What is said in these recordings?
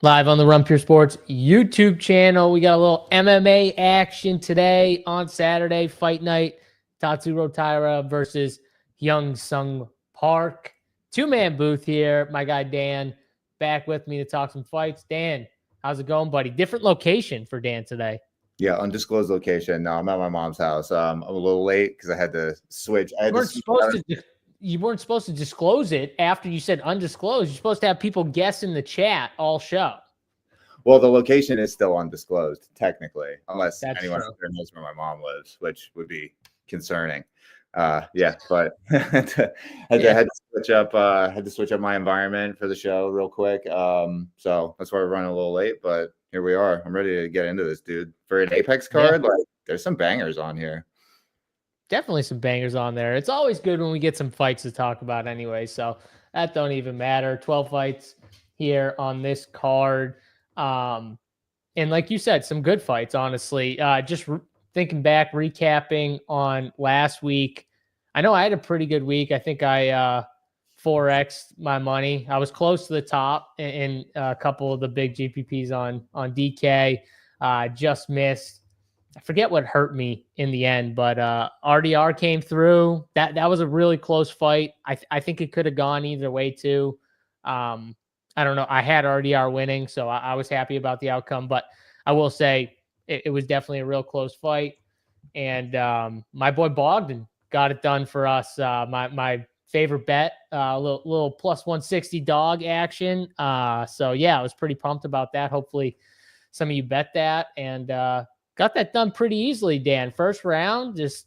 Live on the Run Pure Sports YouTube channel. We got a little MMA action today on Saturday, fight night. Tatsuro TAIRA versus Young Sung Park. Two-man booth here. My guy Dan back with me to talk some fights. Dan, how's it going, buddy? Different location for Dan today. Yeah, undisclosed location. No, I'm at my mom's house. I'm a little late because I had to switch. You weren't supposed to disclose it after you said undisclosed. You're supposed to have people guess in the chat all show. Well, the location is still undisclosed, technically, unless anyone out there knows where my mom lives, which would be concerning. Yeah, but had to switch up. Had to switch up my environment for the show real quick. So that's why we're running a little late, but here we are. I'm ready to get into this, dude. For an Apex card, like there's some bangers on here. Definitely some bangers on there. It's always good when we get some fights to talk about anyway, so that don't even matter. 12 fights here on this card. And like you said, some good fights, honestly. Just thinking back, recapping on last week. I know I had a pretty good week. I think I 4x'd my money. I was close to the top in a couple of the big GPPs on DK. Just missed. I forget what hurt me in the end, but RDR came through. That was a really close fight. I think it could have gone either way too. I don't know. I had RDR winning, so I was happy about the outcome. But I will say it was definitely a real close fight. And my boy Bogdan got it done for us. My favorite bet, a little plus 160 dog action. So yeah, I was pretty pumped about that. Hopefully some of you bet that. And got that done pretty easily, Dan. First round, just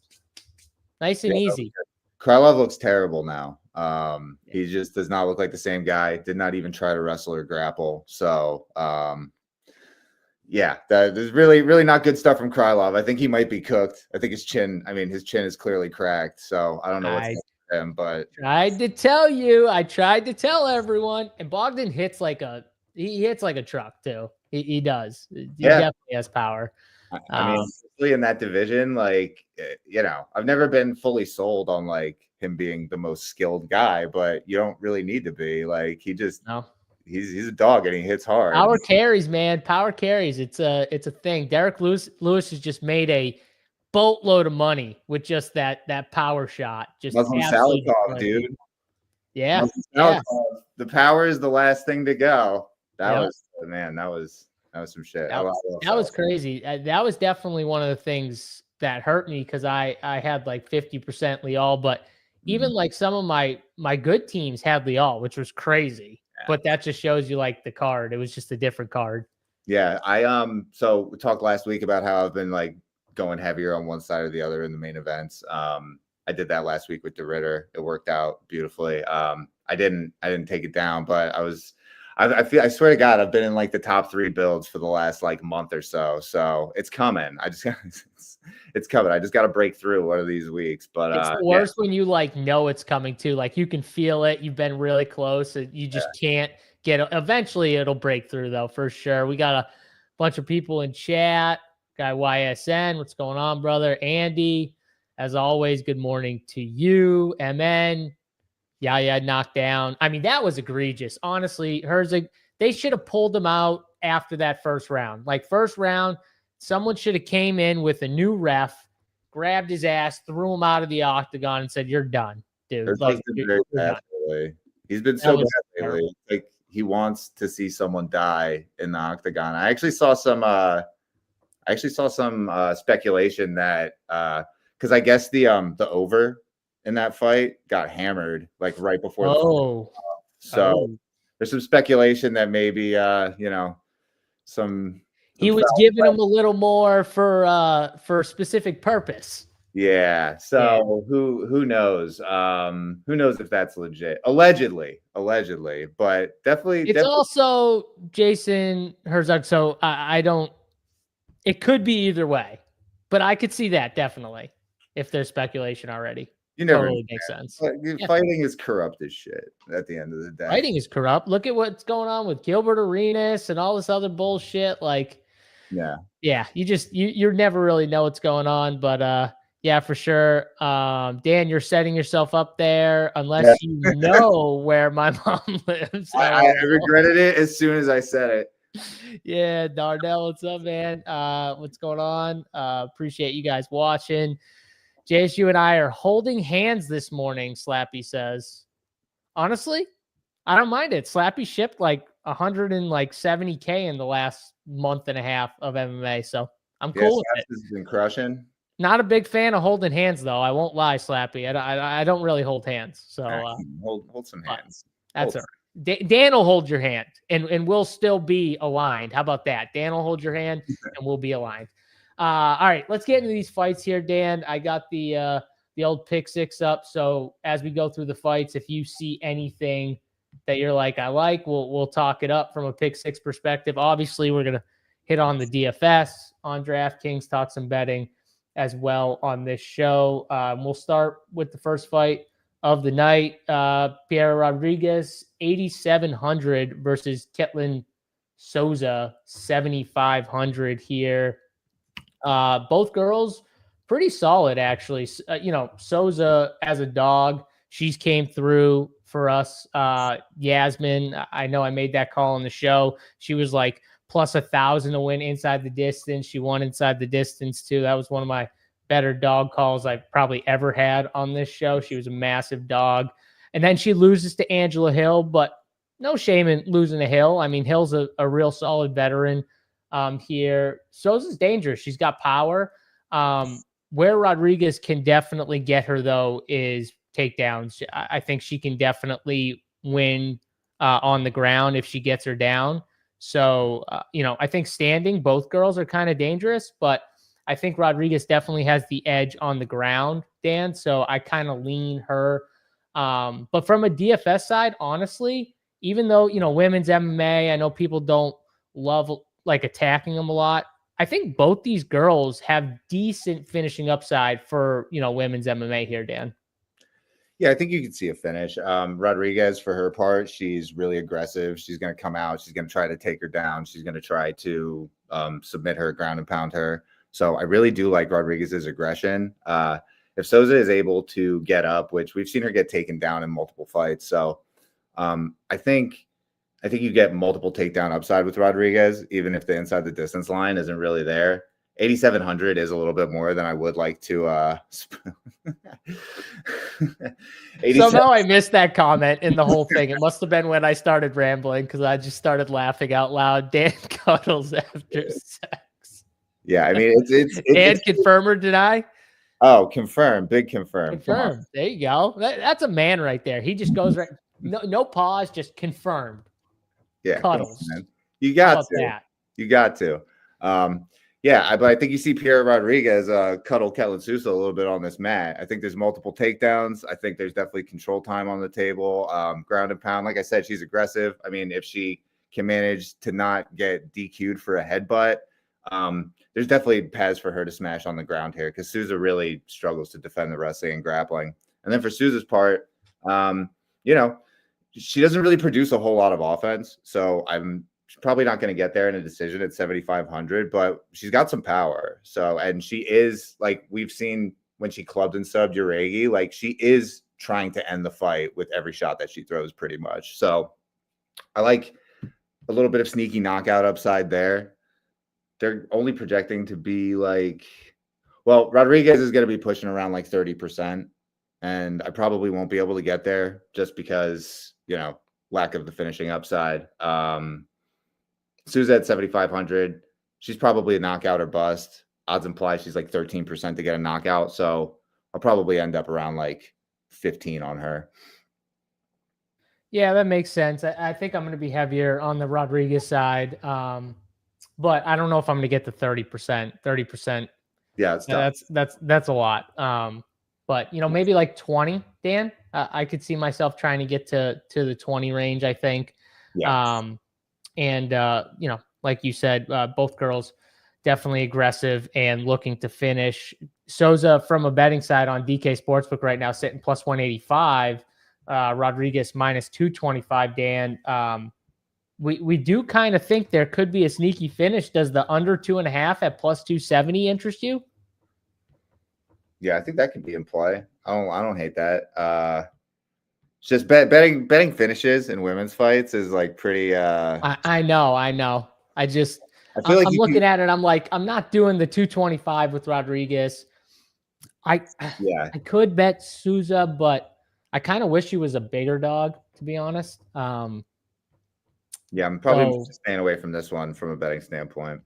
nice and easy. Krylov looks terrible now. He just does not look like the same guy. Did not even try to wrestle or grapple. So, yeah, that is really not good stuff from Krylov. I think he might be cooked. I think his chin is clearly cracked. So I don't know what's with him, but tried to tell you. I tried to tell everyone. And Bogdan hits like a truck too. He does. He definitely has power. I mean, especially in that division, like, you know, I've never been fully sold on like him being the most skilled guy, but you don't really need to be. Like, he's a dog and he hits hard. Power carries, man. Power carries. It's a thing. Derek Lewis has just made a boatload of money with just that power shot. Just Muslim Salikov, dude. Yeah. The power is the last thing to go. That was some shit. That was crazy. That was definitely one of the things that hurt me because I had like 50% Leal, but even like some of my good teams had Leal, which was crazy. Yeah. But that just shows you like the card. It was just a different card. Yeah. So we talked last week about how I've been like going heavier on one side or the other in the main events. I did that last week with the Ritter. It worked out beautifully. I didn't take it down, but I swear to God, I've been in like the top 3 builds for the last like month or so. So it's coming. It's coming. I just got to break through one of these weeks. But it's the worst when you like know it's coming too. Like you can feel it. You've been really close. You just can't get it. Eventually it'll break through though, for sure. We got a bunch of people in chat. Guy YSN, what's going on, brother? Andy, as always, good morning to you. MN. Yeah, knocked down. I mean, that was egregious. Honestly, Herzig, they should have pulled him out after that first round. Like first round, someone should have came in with a new ref, grabbed his ass, threw him out of the octagon, and said, "You're done, dude." Like, you're done. He's been so bad lately. Like he wants to see someone die in the octagon. I actually saw some speculation that because I guess the over in that fight got hammered like right before. There's some speculation that maybe he was giving him a little more for a specific purpose. Yeah. So who knows? Who knows if that's legit? Allegedly, but definitely. It's also Jason Herzog. So I don't. It could be either way, but I could see that definitely if there's speculation already. You never totally makes sense. Fighting is corrupt as shit at the end of the day. Fighting is corrupt. Look at what's going on with Gilbert Arenas and all this other bullshit. Like, you never really know what's going on. But yeah, for sure. Dan, you're setting yourself up there unless you know where my mom lives. I regretted it as soon as I said it. Yeah, Darnell, what's up, man? What's going on? Appreciate you guys watching. JSU and I are holding hands this morning, Slappy says. Honestly, I don't mind it. Slappy shipped like 170K in the last month and a half of MMA, so I'm cool with it. Slaps has been crushing. Not a big fan of holding hands, though. I won't lie, Slappy. I don't really hold hands, so hold some hands. That's all right. Dan will hold your hand, and we'll still be aligned. How about that? Dan will hold your hand, and we'll be aligned. All right, let's get into these fights here, Dan. I got the old pick six up. So as we go through the fights, if you see anything that you're like, I like, we'll talk it up from a pick six perspective. Obviously, we're gonna hit on the DFS on DraftKings, talk some betting as well on this show. We'll start with the first fight of the night. Pierre Rodriguez, 8,700 versus Ketlin Souza, 7,500 here. Both girls pretty solid, actually. Souza as a dog, she's came through for us. Yasmin, I know I made that call on the show. She was like plus 1,000 to win inside the distance. She won inside the distance too. That was one of my better dog calls I've probably ever had on this show. She was a massive dog. And then she loses to Angela Hill, but no shame in losing to Hill. I mean, Hill's a real solid veteran here. Souza's dangerous. She's got power. Where Rodriguez can definitely get her, though, is takedowns. I think she can definitely win on the ground if she gets her down. So, I think standing, both girls are kind of dangerous, but I think Rodriguez definitely has the edge on the ground, Dan. So I kind of lean her. But from a DFS side, honestly, even though, women's MMA, I know people don't love like attacking them a lot. I think both these girls have decent finishing upside for, women's MMA here, Dan. Yeah, I think you can see a finish. Rodriguez, for her part, she's really aggressive. She's going to come out. She's going to try to take her down. She's going to try to submit her, ground and pound her. So I really do like Rodriguez's aggression. If Souza is able to get up, which we've seen her get taken down in multiple fights. So I think you get multiple takedown upside with Rodriguez, even if the inside the distance line isn't really there. 8,700 is a little bit more than I would like to. Somehow I missed that comment in the whole thing. It must have been when I started rambling because I just started laughing out loud. Dan cuddles after sex. Yeah, I mean it's Dan, confirm or deny? Oh, confirm, big confirm. Confirm. There you go. That's a man right there. He just goes right. No pause, just confirmed. Yeah, cuddles. You got to. That? You got to. But I think you see Pierre Rodriguez cuddle Ketlin Souza a little bit on this mat. I think there's multiple takedowns. I think there's definitely control time on the table. Ground and pound. Like I said, she's aggressive. I mean, if she can manage to not get DQ'd for a headbutt, there's definitely paths for her to smash on the ground here because Souza really struggles to defend the wrestling and grappling. And then for Souza's part, she doesn't really produce a whole lot of offense. So she's probably not going to get there in a decision at 7,500, but she's got some power. So, and she is, like we've seen when she clubbed and subbed Rebecki, like she is trying to end the fight with every shot that she throws pretty much. So I like a little bit of sneaky knockout upside there. They're only projecting to be Rodriguez is going to be pushing around like 30%. And I probably won't be able to get there just because, lack of the finishing upside. Souza at 7,500. She's probably a knockout or bust. Odds imply she's like 13% to get a knockout. So I'll probably end up around like 15 on her. Yeah, that makes sense. I think I'm going to be heavier on the Rodriguez side. But I don't know if I'm going to get to 30%. 30%. Yeah, it's tough. That's a lot. But maybe like 20, Dan. I could see myself trying to get to the 20 range, I think. Yeah. Like you said, both girls definitely aggressive and looking to finish. Souza from a betting side on DK Sportsbook right now sitting plus 185. Rodriguez minus 225. Dan, we do kind of think there could be a sneaky finish. Does the under 2.5 at plus 270 interest you? Yeah, I think that could be in play. I don't hate that. It's just betting finishes in women's fights is like pretty. I know. I just, I feel like I'm looking at it. I'm like, I'm not doing the 225 with Rodriguez. I could bet Souza, but I kind of wish he was a bigger dog, to be honest. I'm probably staying away from this one from a betting standpoint.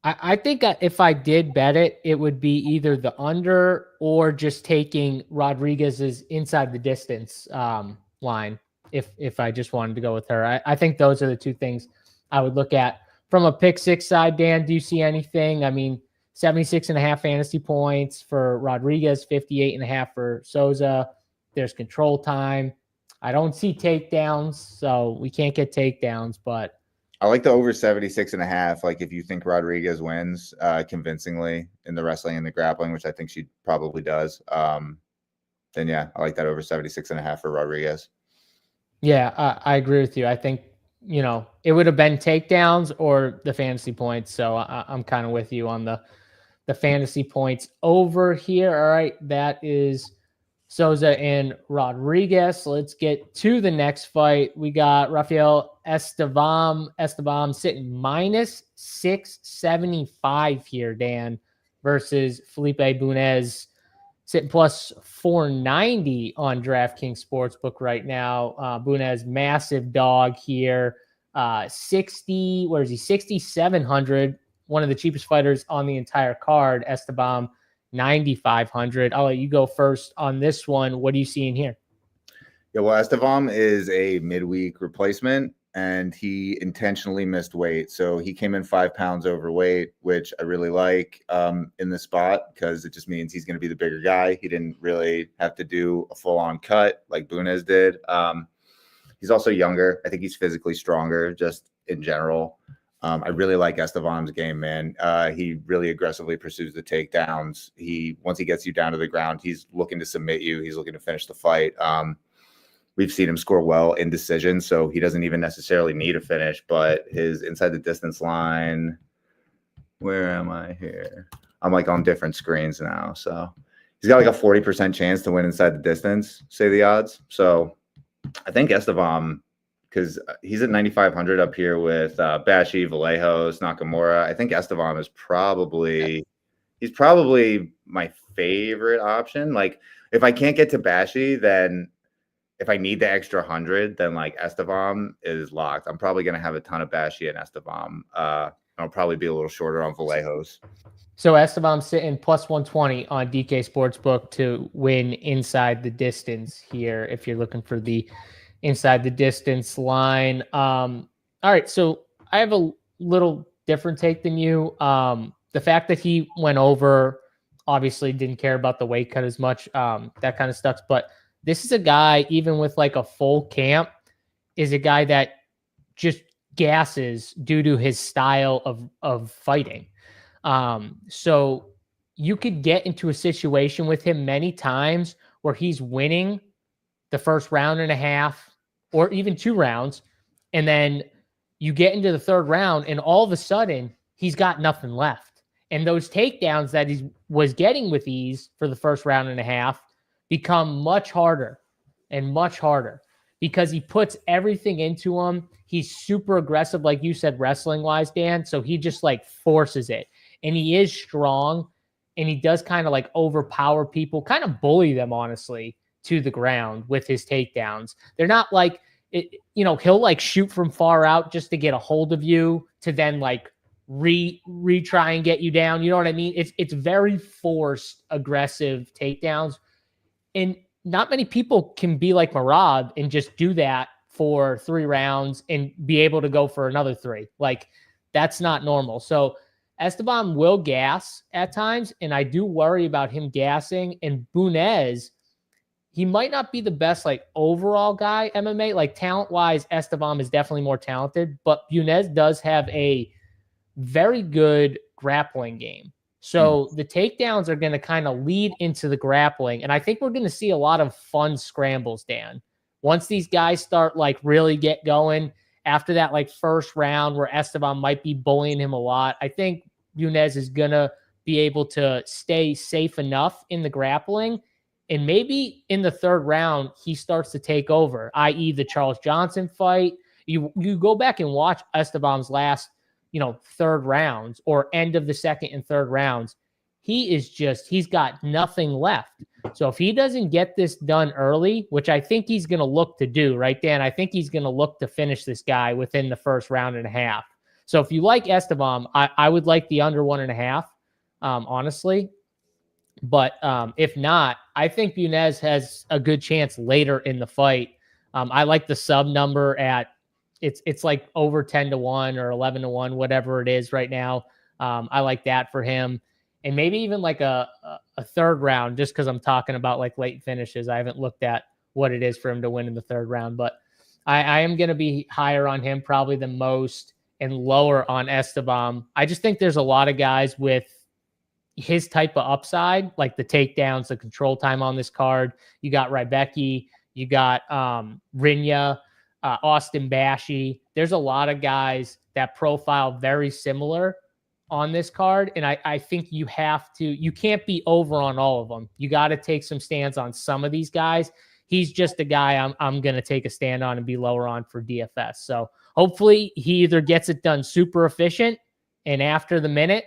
I think if I did bet it, it would be either the under or just taking Rodriguez's inside the distance line. If I just wanted to go with her, I think those are the two things I would look at. From a pick six side, Dan, do you see anything? I mean, 76.5 fantasy points for Rodriguez, 58.5 for Souza. There's control time. I don't see takedowns, so we can't get takedowns, but I like the over 76.5. Like if you think Rodriguez wins convincingly in the wrestling and the grappling, which I think she probably does, then yeah, I like that over 76.5 for Rodriguez. Yeah, I agree with you. I think, it would have been takedowns or the fantasy points. So I'm kind of with you on the fantasy points over here. All right, that is Souza and Rodriguez. Let's get to the next fight. We got Rafael Estevam. Estevam sitting minus 675 here, Dan, versus Felipe Bunes sitting plus 490 on DraftKings Sportsbook right now. Bunes, massive dog here. 6,700. One of the cheapest fighters on the entire card. Estevam, 9,500. I'll let you go first on this one. What are you seeing here? Yeah, well, Estevam is a midweek replacement, and he intentionally missed weight. So he came in 5 pounds overweight, which I really like in the spot because it just means he's going to be the bigger guy. He didn't really have to do a full-on cut like Bunes did. He's also younger. I think he's physically stronger just in general. I really like Estevam's game, man. He really aggressively pursues the takedowns. Once he gets you down to the ground, he's looking to submit you. He's looking to finish the fight. We've seen him score well in decision, so he doesn't even necessarily need a finish, but his inside the distance line, where am I here? I'm like on different screens now. So he's got like a 40% chance to win inside the distance, say the odds. So I think Estevam, because he's at 9,500 up here with Bashi, Vallejos, Nakamura. I think Estevam is probably my favorite option. Like if I can't get to Bashi, then if I need the extra 100, then like Estevam is locked. I'm probably going to have a ton of Bashi and Estevam. I'll probably be a little shorter on Vallejos. So Estevam sitting plus 120 on DK Sportsbook to win inside the distance here if you're looking for the inside the distance line. All right, so I have a little different take than you. The fact that he went over, obviously didn't care about the weight cut as much. That kind of stuff. But this is a guy, even with like a full camp, is a guy that just gasses due to his style of fighting. So you could get into a situation with him many times where he's winning the first round and a half or even 2 rounds. And then you get into the 3rd round and all of a sudden he's got nothing left. And those takedowns that he was getting with ease for the first round and a half become much harder and much harder because he puts everything into him. He's super aggressive, like you said, wrestling wise, Dan. So he just like forces it. And he is strong and he does kind of like overpower people, kind of bully them, honestly, to the ground with his takedowns. They're not like, he'll like shoot from far out just to get a hold of you to then like retry and get you down. You know what I mean? It's very forced, aggressive takedowns. And not many people can be like Marab and just do that for 3 rounds and be able to go for another 3. Like that's not normal. So Estevam will gas at times, and I do worry about him gassing. And Bunes, he might not be the best like overall guy MMA. Like talent-wise, Estevam is definitely more talented, but Bunes does have a very good grappling game. So the takedowns are going to kind of lead into the grappling, and I think we're going to see a lot of fun scrambles, Dan. Once these guys start like really get going, after that like first round where Estevam might be bullying him a lot, I think Bunes is going to be able to stay safe enough in the grappling. And maybe in the 3rd round, he starts to take over, i.e. the Charles Johnson fight. You go back and watch Esteban's last, third rounds or end of the second and third rounds. He's got nothing left. So if he doesn't get this done early, which I think he's going to look to do, right, Dan? I think he's going to look to finish this guy within the first round and a half. So if you like Estevam, I would like the under 1.5, honestly. But if not, I think Bunes has a good chance later in the fight. I like the sub number at it's like over 10-1 or 11-1, whatever it is right now. I like that for him. And maybe even like a third round, just because I'm talking about like late finishes. I haven't looked at what it is for him to win in the third round, but I am going to be higher on him probably than most and lower on Estevam. I just think there's a lot of guys with his type of upside, like the takedowns, the control time on this card. You got Rebecki, you got Rinya, Austin Bashi. There's a lot of guys that profile very similar on this card. And I think you can't be over on all of them. You got to take some stands on some of these guys. He's just a guy I'm going to take a stand on and be lower on for DFS. So hopefully he either gets it done super efficient and after the minute,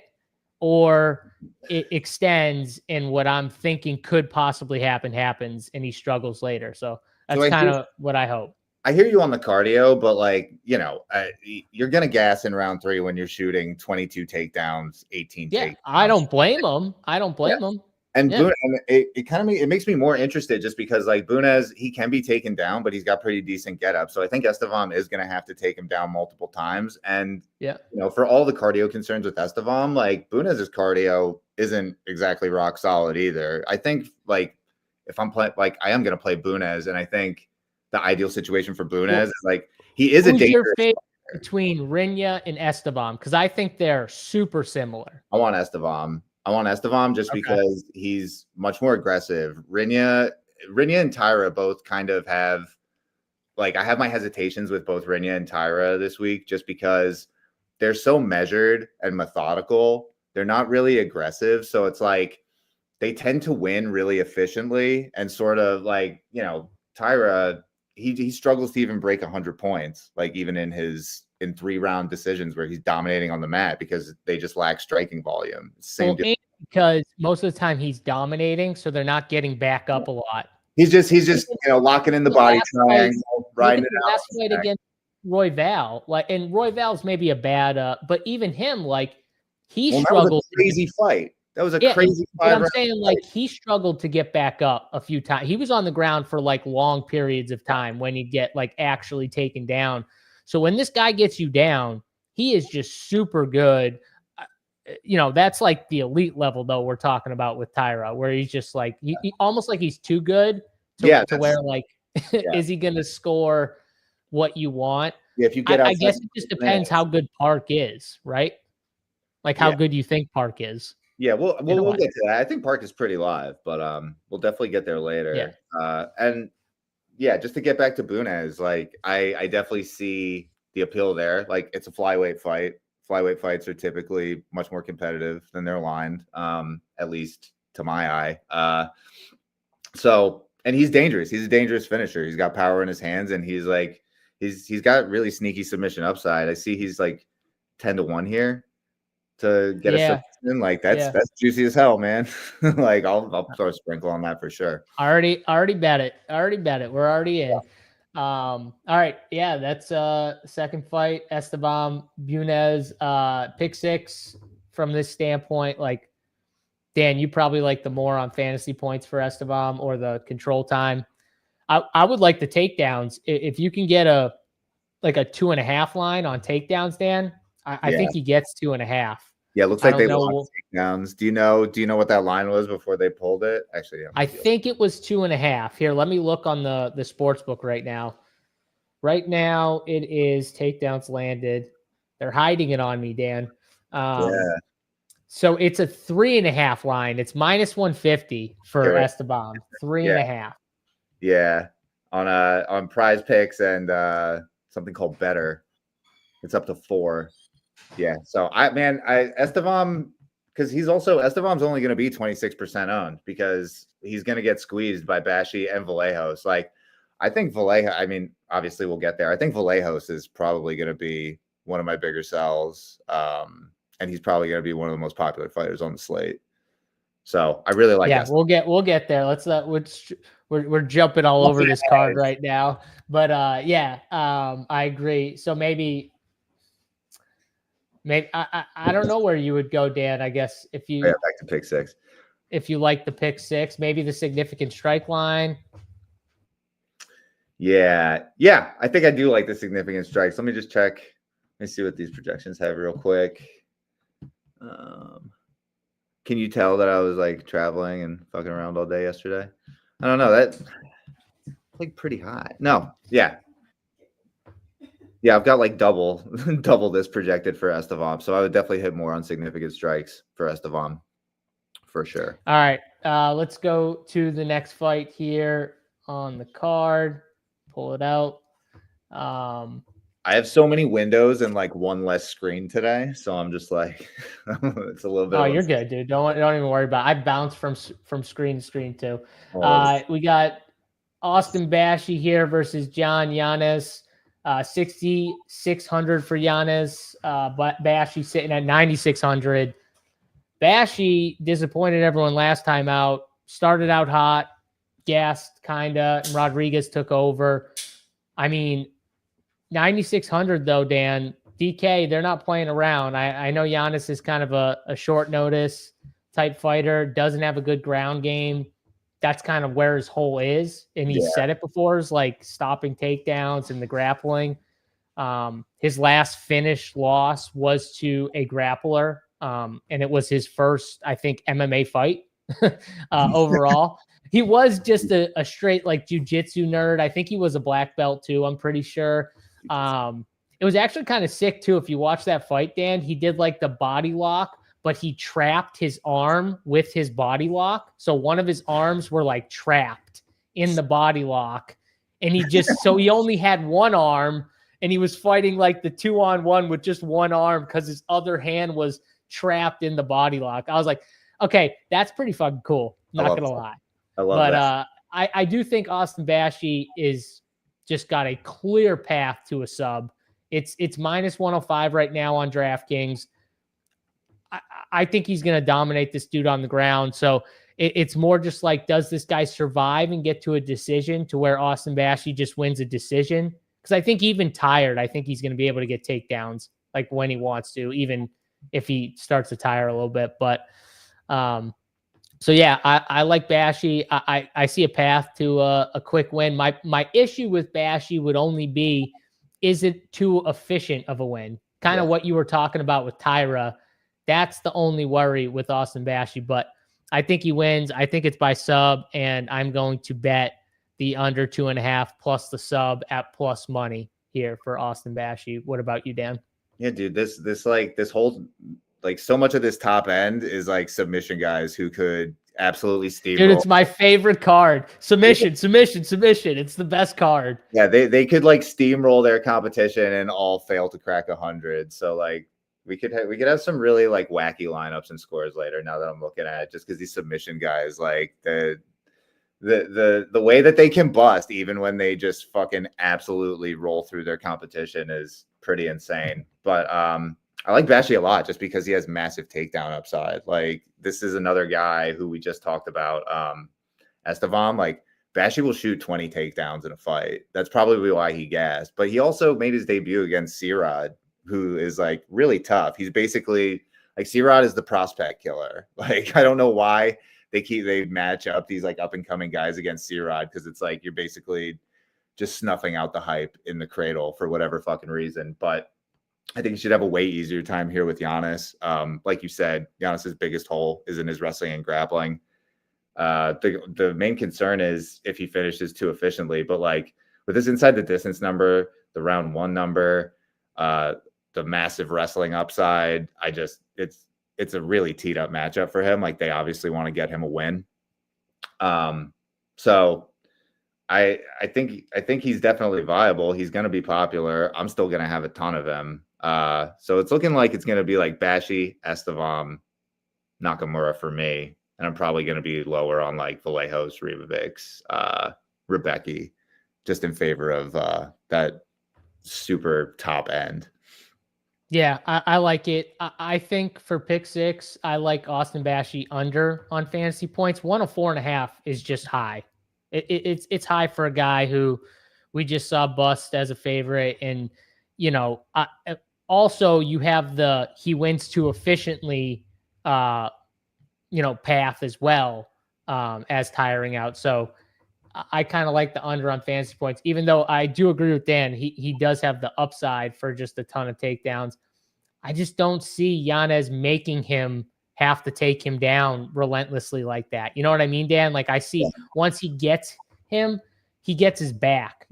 or it extends and what I'm thinking could possibly happens and he struggles later. So that's kind of what I hope. I hear you on the cardio, but like, you're going to gas in round 3 when you're shooting 22 takedowns, 18 takedowns. I don't blame him. him. And Bunes, it makes me more interested just because like Bunes, he can be taken down, but he's got pretty decent get up. So I think Estevam is going to have to take him down multiple times. And, for all the cardio concerns with Estevam, like Bunes' cardio isn't exactly rock solid either. I think like if I'm playing, like I am going to play Bunes, and I think the ideal situation for Bunes is like he is a dangerous. Your favorite between Rinya and Estevam? Because I think they're super similar. I want Estevam just because he's much more aggressive. Rinya and TAIRA both kind of have, like, I have my hesitations with both Rinya and TAIRA this week just because they're so measured and methodical. They're not really aggressive. So it's like they tend to win really efficiently and sort of like, TAIRA, he struggles to even break 100 points, like even in 3-round decisions where he's dominating on the mat because they just lack striking volume. Because most of the time he's dominating, so they're not getting back up a lot. He's just locking in the body triangle, riding it out. That's right against Royval. And Royval's maybe a bad, but even him, like he struggled. That was a crazy fight. That was a crazy fight. I'm saying, like, he struggled to get back up a few times. He was on the ground for like long periods of time when he'd get like actually taken down. So when this guy gets you down, he is just super good. That's like the elite level though we're talking about with TAIRA, where he's just like he almost like he's too good to where like is he going to score what you want? Yeah, if you get I guess it just depends how good Park is, right? Like how good you think Park is. Yeah, we'll get to that. I think Park is pretty live, but we'll definitely get there later. Yeah. Just to get back to Bunes, like I definitely see the appeal there. Like it's a flyweight fight. Flyweight fights are typically much more competitive than they're lined, at least to my eye. And he's dangerous. He's a dangerous finisher. He's got power in his hands, and he's got really sneaky submission upside. I see he's like 10-1 here to get a submission. Like that's juicy as hell, man. Like I'll throw a sprinkle on that for sure. Already bet it. We're already in. All right. Yeah, that's second fight. Estevam, Bunes, pick 6 from this standpoint. Like, Dan, you probably like the more on fantasy points for Estevam or the control time. I would like the takedowns. If you can get a 2.5 line on takedowns, Dan, I think he gets 2.5. Yeah, it looks like they lost takedowns. Do you know what that line was before they pulled it? Actually, I think it was 2.5. Here, let me look on the sports book right now. Right now, it is takedowns landed. They're hiding it on me, Dan. So it's a 3.5 line. It's -150 for Estevam. 3.5. Yeah, on Prize Picks and something called Better, it's up to 4. Yeah, so Estevam, because Estevam's only going to be 26% owned because he's going to get squeezed by Bashi and Vallejos. Like, I think Vallejos, I mean, obviously we'll get there. I think Vallejos is probably going to be one of my bigger sells. And he's probably going to be one of the most popular fighters on the slate. So I really like Yeah, Estevam. we'll get there. Let's we're jumping all over this card right now. But yeah, I agree. So maybe I don't know where you would go, Dan. I guess if you Back to pick 6. If you like the pick 6, maybe the significant strike line. Yeah, I think I do like the significant strikes. Let me just check. Let me see what these projections have real quick. Can you tell that I was like traveling and fucking around all day yesterday? I don't know. That like pretty high. No, yeah, I've got like double this projected for Estevam. So I would definitely hit more on significant strikes for Estevam for sure. All right, let's go to the next fight here on the card. Pull it out. I have so many windows and like one less screen today, so I'm just like, it's a little bit. Oh, you're good, dude. Don't even worry about it. I bounce from screen to screen too. We got Austin Bashi here versus Giannis. 6,600 for Giannis. But Bashi sitting at 9,600. Bashi disappointed everyone last time out. Started out hot, gassed kinda, and Rodriguez took over. I mean, 9,600 though, Dan. DK, they're not playing around. I know Giannis is kind of a short notice type fighter, doesn't have a good ground game. That's kind of where his hole is. And he said it before, is like stopping takedowns and the grappling. His last finished loss was to a grappler. And it was his first, I think, MMA fight overall. He was just a straight like jiu-jitsu nerd. I think he was a black belt too, I'm pretty sure. It was actually kind of sick too. If you watch that fight, Dan, he did like the body lock, but he trapped his arm with his body lock. So one of his arms were like trapped in the body lock. And he just, so he only had one arm and he was fighting like the 2-on-1 with just one arm because his other hand was trapped in the body lock. I was like, okay, that's pretty fucking cool. Not going to lie. I love that. I do think Austin Bashi is just got a clear path to a sub. It's minus 105 right now on DraftKings. I think he's going to dominate this dude on the ground. So it's more just like, does this guy survive and get to a decision to where Austin Bashi just wins a decision? Because I think even tired, I think he's going to be able to get takedowns like when he wants to, even if he starts to tire a little bit. But so yeah, I like Bashi. I see a path to a quick win. My issue with Bashi would only be, is it too efficient of a win? Kind of what you were talking about with TAIRA. That's the only worry with Austin Bashi. But I think he wins. I think it's by sub, and I'm going to bet the under 2.5 plus the sub at plus money here for Austin Bashi. What about you, Dan? Yeah, dude, this whole, like, so much of this top end is like submission guys who could absolutely steamroll. Dude, it's my favorite card. Submission. It's the best card. Yeah, they could like steamroll their competition and all fail to crack 100. So like we could have some really like wacky lineups and scores later. Now that I'm looking at it, just because these submission guys, like the way that they can bust even when they just fucking absolutely roll through their competition is pretty insane. But I like Bashi a lot just because he has massive takedown upside. Like, this is another guy who we just talked about, Estevam. Like, Bashi will shoot 20 takedowns in a fight. That's probably why he gassed. But he also made his debut against C-Rod, who is like really tough. He's basically like, C-Rod is the prospect killer. Like, I don't know why they match up these like up and coming guys against C-Rod, because it's like you're basically just snuffing out the hype in the cradle for whatever fucking reason. But I think he should have a way easier time here with Giannis. Like you said, Giannis's biggest hole is in his wrestling and grappling. The main concern is if he finishes too efficiently. But like with this inside the distance number, the round one number, the massive wrestling upside, it's a really teed up matchup for him. Like, they obviously want to get him a win. So I think he's definitely viable. He's going to be popular. I'm still going to have a ton of him. So it's looking like it's going to be like Bashi, Estevam, Nakamura for me. And I'm probably going to be lower on like Vallejos, Removic, Rebecki, just in favor of that super top end. Yeah, I like it. I think for pick 6, I like Austin Bashi under on fantasy points. 104.5 is just high. It's high for a guy who we just saw bust as a favorite. And, also you have he wins too efficiently, path as well, as tiring out. So I kind of like the under on fantasy points, even though I do agree with Dan. He does have the upside for just a ton of takedowns. I just don't see Giannis making him have to take him down relentlessly like that. You know what I mean, Dan? Like I see once he gets him, he gets his back,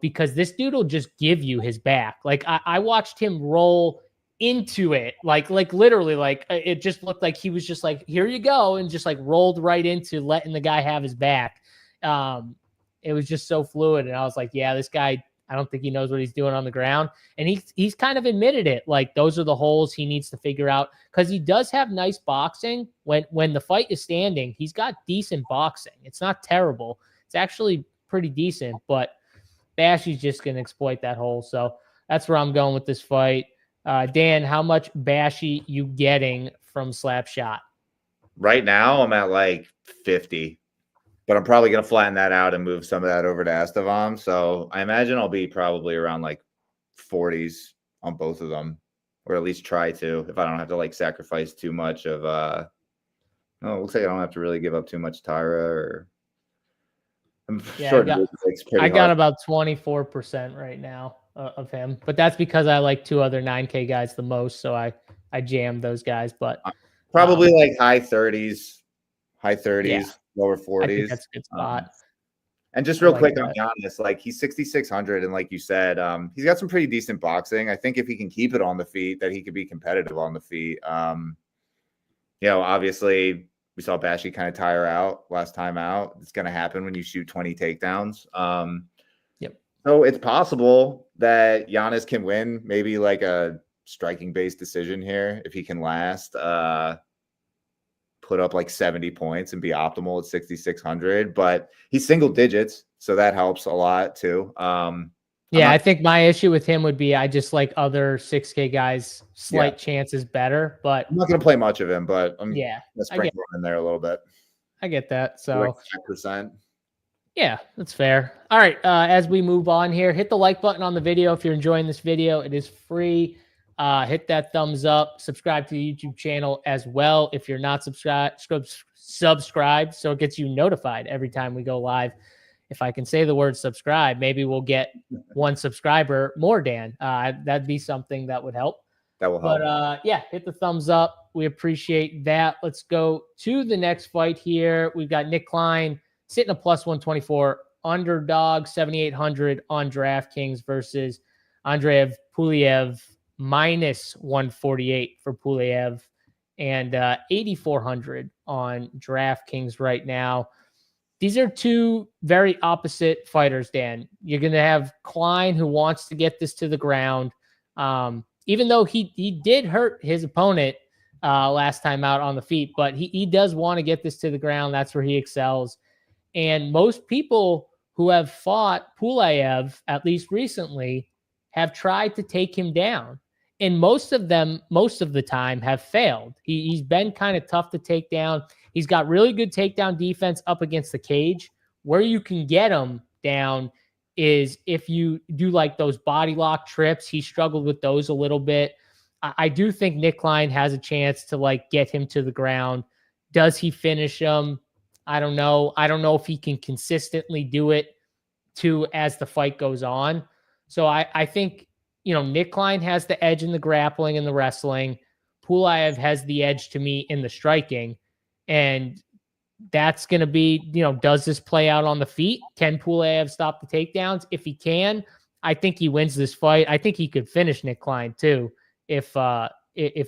because this dude will just give you his back. Like I watched him roll into it, like literally, like it just looked like he was just like, here you go, and just like rolled right into letting the guy have his back. It was just so fluid, and I was like, yeah, this guy, I don't think he knows what he's doing on the ground. And he's kind of admitted it. Like those are the holes he needs to figure out, because he does have nice boxing. When the fight is standing, he's got decent boxing. It's not terrible. It's actually pretty decent, but Bashi's just going to exploit that hole. So that's where I'm going with this fight. Dan, how much Bashi you getting from Slapshot? Right now I'm at like 50. But I'm probably going to flatten that out and move some of that over to Estevam. So I imagine I'll be probably around like 40s on both of them, or at least try to, if I don't have to like sacrifice too much of, looks like I don't have to really give up too much TAIRA, or I'm sure I got about 24% right now of him, but that's because I like 2 other 9K guys the most. So I jammed those guys, but probably like high 30s, yeah. lower 40s. I think that's a good spot. And just real quick on Giannis, like he's 6,600, and like you said, he's got some pretty decent boxing. I think if he can keep it on the feet, that he could be competitive on the feet. Obviously we saw Bashi kind of tire out last time out. It's going to happen when you shoot 20 takedowns. Yep. So it's possible that Giannis can win, maybe like a striking based decision here if he can last. Put up like 70 points and be optimal at 6,600, but he's single digits, so that helps a lot too. I think my issue with him would be I just like other 6K guys slight chances better, but I'm not going to play much of him, but I'm going to sprinkle him in there a little bit. I get that. So like 10%. Yeah, that's fair. All right, as we move on here, hit the like button on the video if you're enjoying this video. It is free. Hit that thumbs up, subscribe to the YouTube channel as well if you're not subscribed, so it gets you notified every time we go live. If I can say the word subscribe, maybe we'll get 1 subscriber more, Dan. That'd be something that would help. That will help. But hit the thumbs up. We appreciate that. Let's go to the next fight here. We've got Nick Klein sitting a plus 124 underdog, 7,800 on DraftKings versus Andreev Puliev, minus 148 for Puliev, and 8,400 on DraftKings right now. These are 2 very opposite fighters, Dan. You're going to have Klein, who wants to get this to the ground, even though he did hurt his opponent last time out on the feet, but he does want to get this to the ground. That's where he excels. And most people who have fought Puliev, at least recently, have tried to take him down. And most of the time have failed. He's been kind of tough to take down. He's got really good takedown defense up against the cage. Where you can get him down is if you do like those body lock trips. He struggled with those a little bit. I do think Nick Klein has a chance to like get him to the ground. Does he finish him? I don't know. I don't know if he can consistently do it too as the fight goes on. So I think, Nick Klein has the edge in the grappling and the wrestling. Puliev has the edge to me in the striking. And that's going to be, does this play out on the feet? Can Puliev stop the takedowns? If he can, I think he wins this fight. I think he could finish Nick Klein too if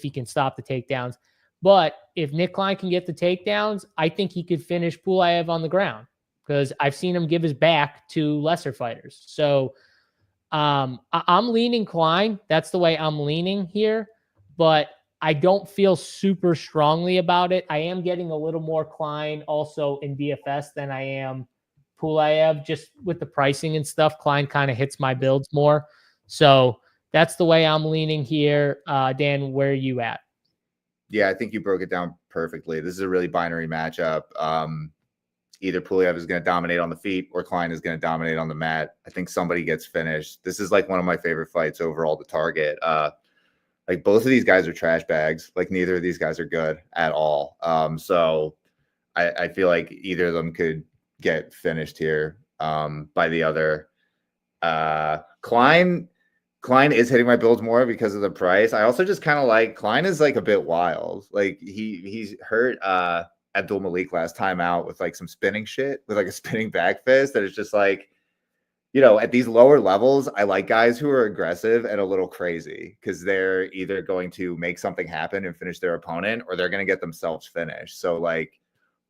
he can stop the takedowns. But if Nick Klein can get the takedowns, I think he could finish Puliev on the ground, because I've seen him give his back to lesser fighters. So I'm leaning Klein. That's the way I'm leaning here, but I don't feel super strongly about it. I am getting a little more Klein also in DFS than I am Pulev just with the pricing and stuff. Klein kind of hits my builds more. So that's the way I'm leaning here. Dan, where are you at? Yeah, I think you broke it down perfectly. This is a really binary matchup. Either Pulev is going to dominate on the feet or Klein is going to dominate on the mat. I think somebody gets finished. This is like one of my favorite fights overall to target. Like both of these guys are trash bags. Like neither of these guys are good at all. So I feel like either of them could get finished here by the other. Klein is hitting my builds more because of the price. I also just kind of like Klein is like a bit wild. Like he's hurt Abdul Malik last time out with like some spinning shit with like a spinning back fist that is just like, you know, at these lower levels, I like guys who are aggressive and a little crazy because they're either going to make something happen and finish their opponent or they're going to get themselves finished. So like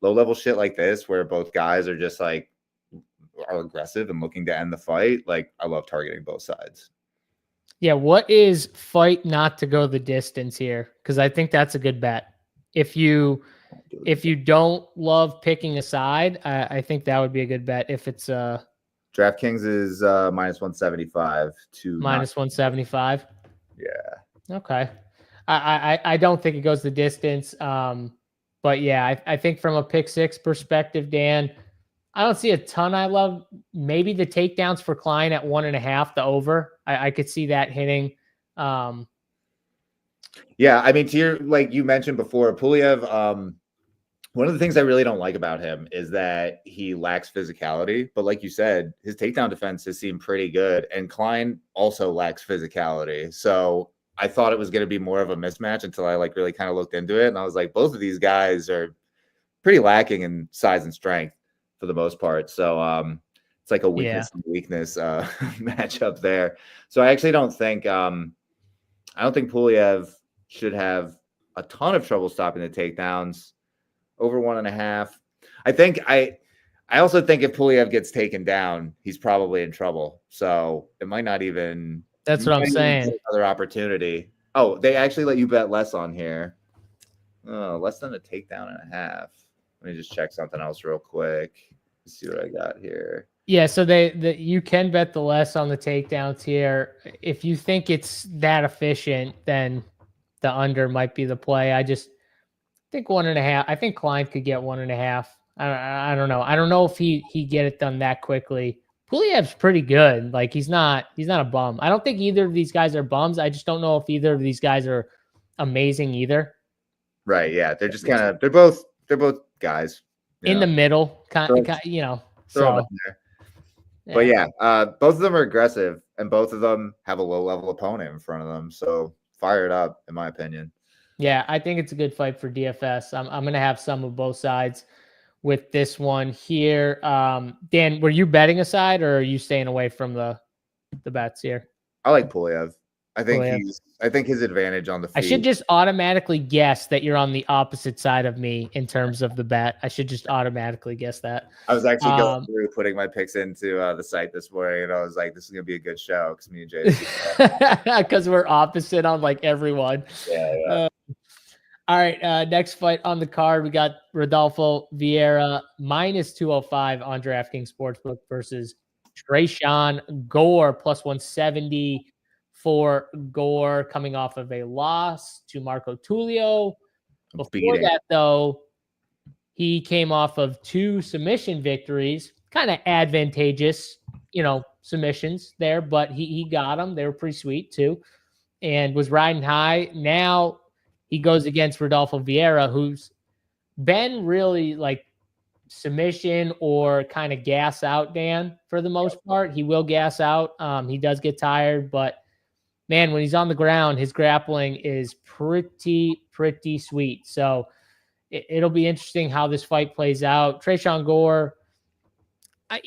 low level shit like this, where both guys are just like are aggressive and looking to end the fight. Like I love targeting both sides. Yeah. What is fight not to go the distance here? Because I think that's a good bet. If you don't love picking a side, I think that would be a good bet. If it's DraftKings is minus 175 to minus 175. Yeah. Okay. I don't think it goes the distance. But yeah, I think from a pick six perspective, Dan, I don't see a ton I love. Maybe the takedowns for Klein at 1.5, the over. I could see that hitting. Yeah, I mean, to your, like you mentioned before, Pulev, one of the things I really don't like about him is that he lacks physicality. But like you said, his takedown defense has seemed pretty good. And Klein also lacks physicality. So I thought it was going to be more of a mismatch until I like really kind of looked into it. And I was like, both of these guys are pretty lacking in size and strength for the most part. So it's like a weakness and weakness matchup there. So I actually don't think Pulev should have a ton of trouble stopping the takedowns. Over 1.5. I also think if Pulev gets taken down, he's probably in trouble. So it might not even. That's what I'm saying. Another opportunity. Oh, they actually let you bet less on here. Oh, less than a takedown and a half. Let me just check something else real quick. Let's see what I got here. Yeah, so you can bet the less on the takedowns here. If you think it's that efficient, then the under might be the play. I think 1.5. I think Klein could get 1.5. I don't know. I don't know if he get it done that quickly. Pulev's pretty good. Like he's not a bum. I don't think either of these guys are bums. I just don't know if either of these guys are amazing either. Right. Yeah. They're just kind of they're both guys in the middle, kind of, you know. So. Yeah. But yeah, both of them are aggressive, and both of them have a low-level opponent in front of them. So fire it up, in my opinion. Yeah, I think it's a good fight for DFS. I'm going to have some of both sides with this one here. Dan, were you betting a side, or are you staying away from the bets here? I like Pulev. I think his advantage on the feet. I should just automatically guess that you're on the opposite side of me in terms of the bet. I should just automatically guess that. I was actually going through putting my picks into the site this morning, and I was like, this is going to be a good show because me and Jay. Because we're opposite on like everyone. Yeah. All right, next fight on the card, we got Rodolfo Vieira minus 205 on DraftKings Sportsbook versus Tresean Gore plus 170 for Gore, coming off of a loss to Marco Tulio. Before that, though, he came off of 2 submission victories, kind of advantageous, submissions there, but he got them. They were pretty sweet too, and was riding high. Now he goes against Rodolfo Vieira, who's been really like submission or kind of gas out, Dan, for the most part. He will gas out. He does get tired, but man, when he's on the ground, his grappling is pretty sweet. So it'll be interesting how this fight plays out. Tresean Gore, I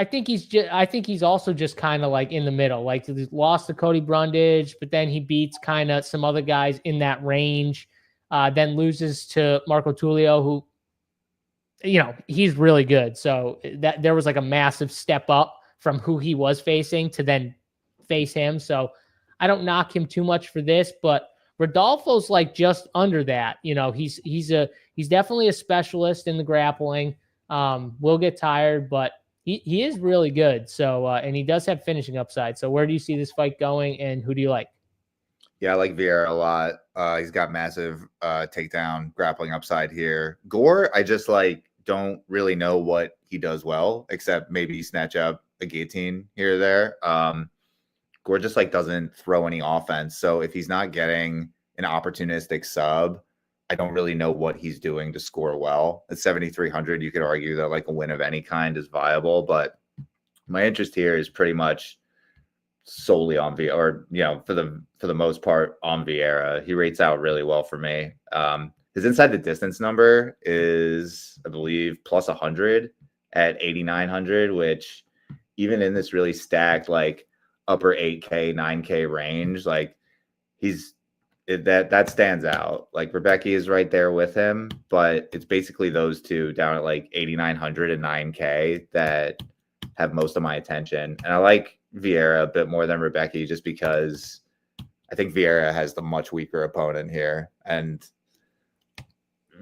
think he's also just kind of like in the middle. Like he lost to Cody Brundage, but then he beats kind of some other guys in that range. Then loses to Marco Tulio, who, he's really good. So that there was like a massive step up from who he was facing to then face him. So I don't knock him too much for this, but Rodolfo's like just under that. He's definitely a specialist in the grappling. will get tired, but he is really good. So, and he does have finishing upside. So where do you see this fight going, and who do you like? Yeah, I like Vieira a lot. He's got massive takedown grappling upside here. Gore, I just don't really know what he does well, except maybe snatch up a guillotine here or there. Gore just doesn't throw any offense. So if he's not getting an opportunistic sub, I don't really know what he's doing to score well. At 7,300, you could argue that a win of any kind is viable, but my interest here is pretty much solely on Vieira, or for the most part on Vieira. He rates out really well for me. His inside the distance number is, I believe, plus 100 at 8,900, which even in this really stacked upper 8K, 9K range, that stands out. Rebecki is right there with him, but it's basically those two down at 8,900 and 9K that have most of my attention. And I like Vieira a bit more than Rebecki just because I think Vieira has the much weaker opponent here. And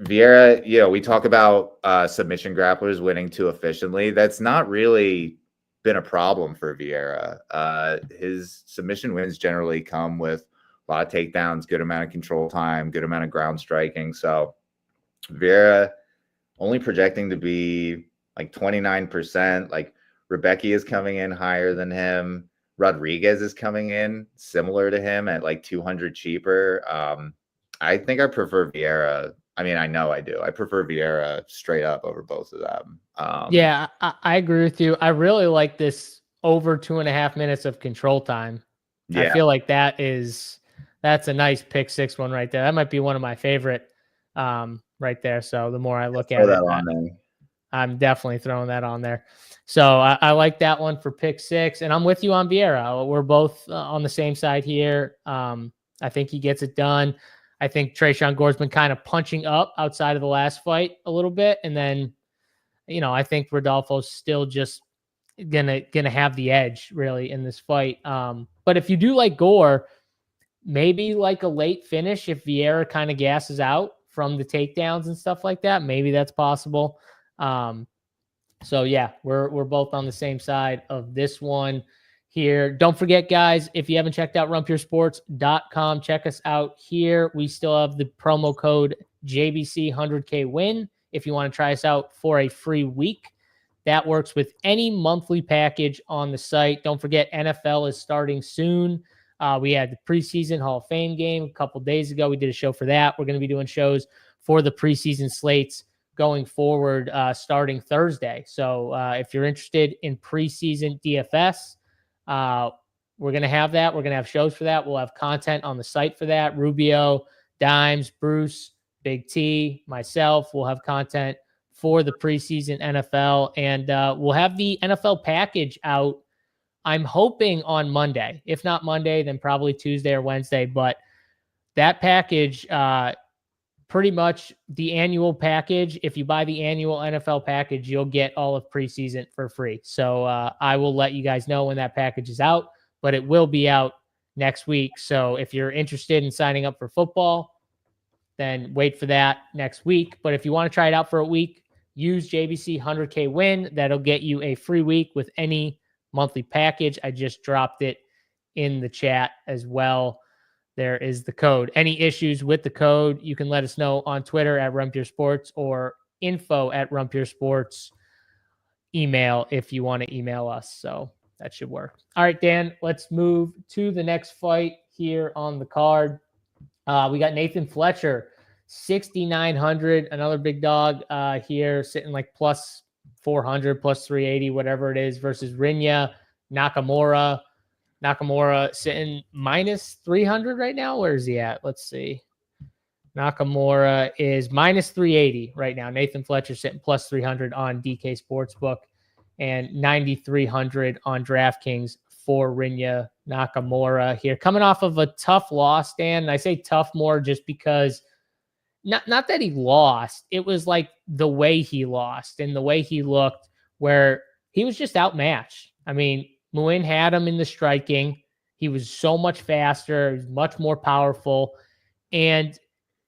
Vieira, we talk about submission grapplers winning too efficiently. That's not really been a problem for Vieira. His submission wins generally come with a lot of takedowns, good amount of control time, good amount of ground striking. So Vieira only projecting to be 29%. Rebecki is coming in higher than him. Rodriguez is coming in similar to him at 200 cheaper. I think I prefer Vieira. I mean, I know I do. I prefer Vieira straight up over both of them. Yeah, I agree with you. I really like this over 2.5 minutes of control time. Yeah. I feel like that's a nice pick six one right there. That might be one of my favorite right there. So the more I look at it, I'm definitely throwing that on there. So I like that one for pick six, and I'm with you on Vieira. We're both on the same side here. I think he gets it done. I think Tresean Gore's been kind of punching up outside of the last fight a little bit, and then I think Rodolfo's still just gonna have the edge really in this fight. But if you do like Gore, maybe a late finish if Vieira kind of gasses out from the takedowns and stuff like that. Maybe that's possible. So yeah, we're both on the same side of this one here. Don't forget, guys, if you haven't checked out rumpuresports.com, check us out here. We still have the promo code JBC 100K win if you want to try us out for a free week. That works with any monthly package on the site. Don't forget, NFL is starting soon. We had the preseason Hall of Fame game a couple days ago. We did a show for that. We're going to be doing shows for the preseason slates going forward starting Thursday. So if you're interested in preseason DFS, we're going to have that. We're going to have shows for that. We'll have content on the site for that. Rubio, Dimes, Bruce, Big T, myself will have content for the preseason NFL. And we'll have the NFL package out, I'm hoping, on Monday. If not Monday, then probably Tuesday or Wednesday. But that package, pretty much the annual package. If you buy the annual NFL package, you'll get all of preseason for free. So I will let you guys know when that package is out, but it will be out next week. So if you're interested in signing up for football, then wait for that next week. But if you want to try it out for a week, use JBC 100K win. That'll get you a free week with any monthly package. I just dropped it in the chat as well. There is the code. Any issues with the code, you can let us know on Twitter at RunPureSports or info@RunPureSports. Email if you want to email us. So that should work. All right, Dan, let's move to the next fight here on the card. We got Nathan Fletcher, 6,900, another big dog here, sitting plus 400, plus 380, whatever it is, versus Rinya Nakamura. Nakamura sitting minus 300 right now. Where is he at? Let's see. Nakamura is minus 380 right now. Nathan Fletcher sitting plus 300 on DK Sportsbook and 9,300 on DraftKings for Rinya Nakamura here. Coming off of a tough loss, Dan. And I say tough more just because not that he lost. It was the way he lost and the way he looked, where he was just outmatched. I mean, Muin had him in the striking. He was so much faster, he was much more powerful, and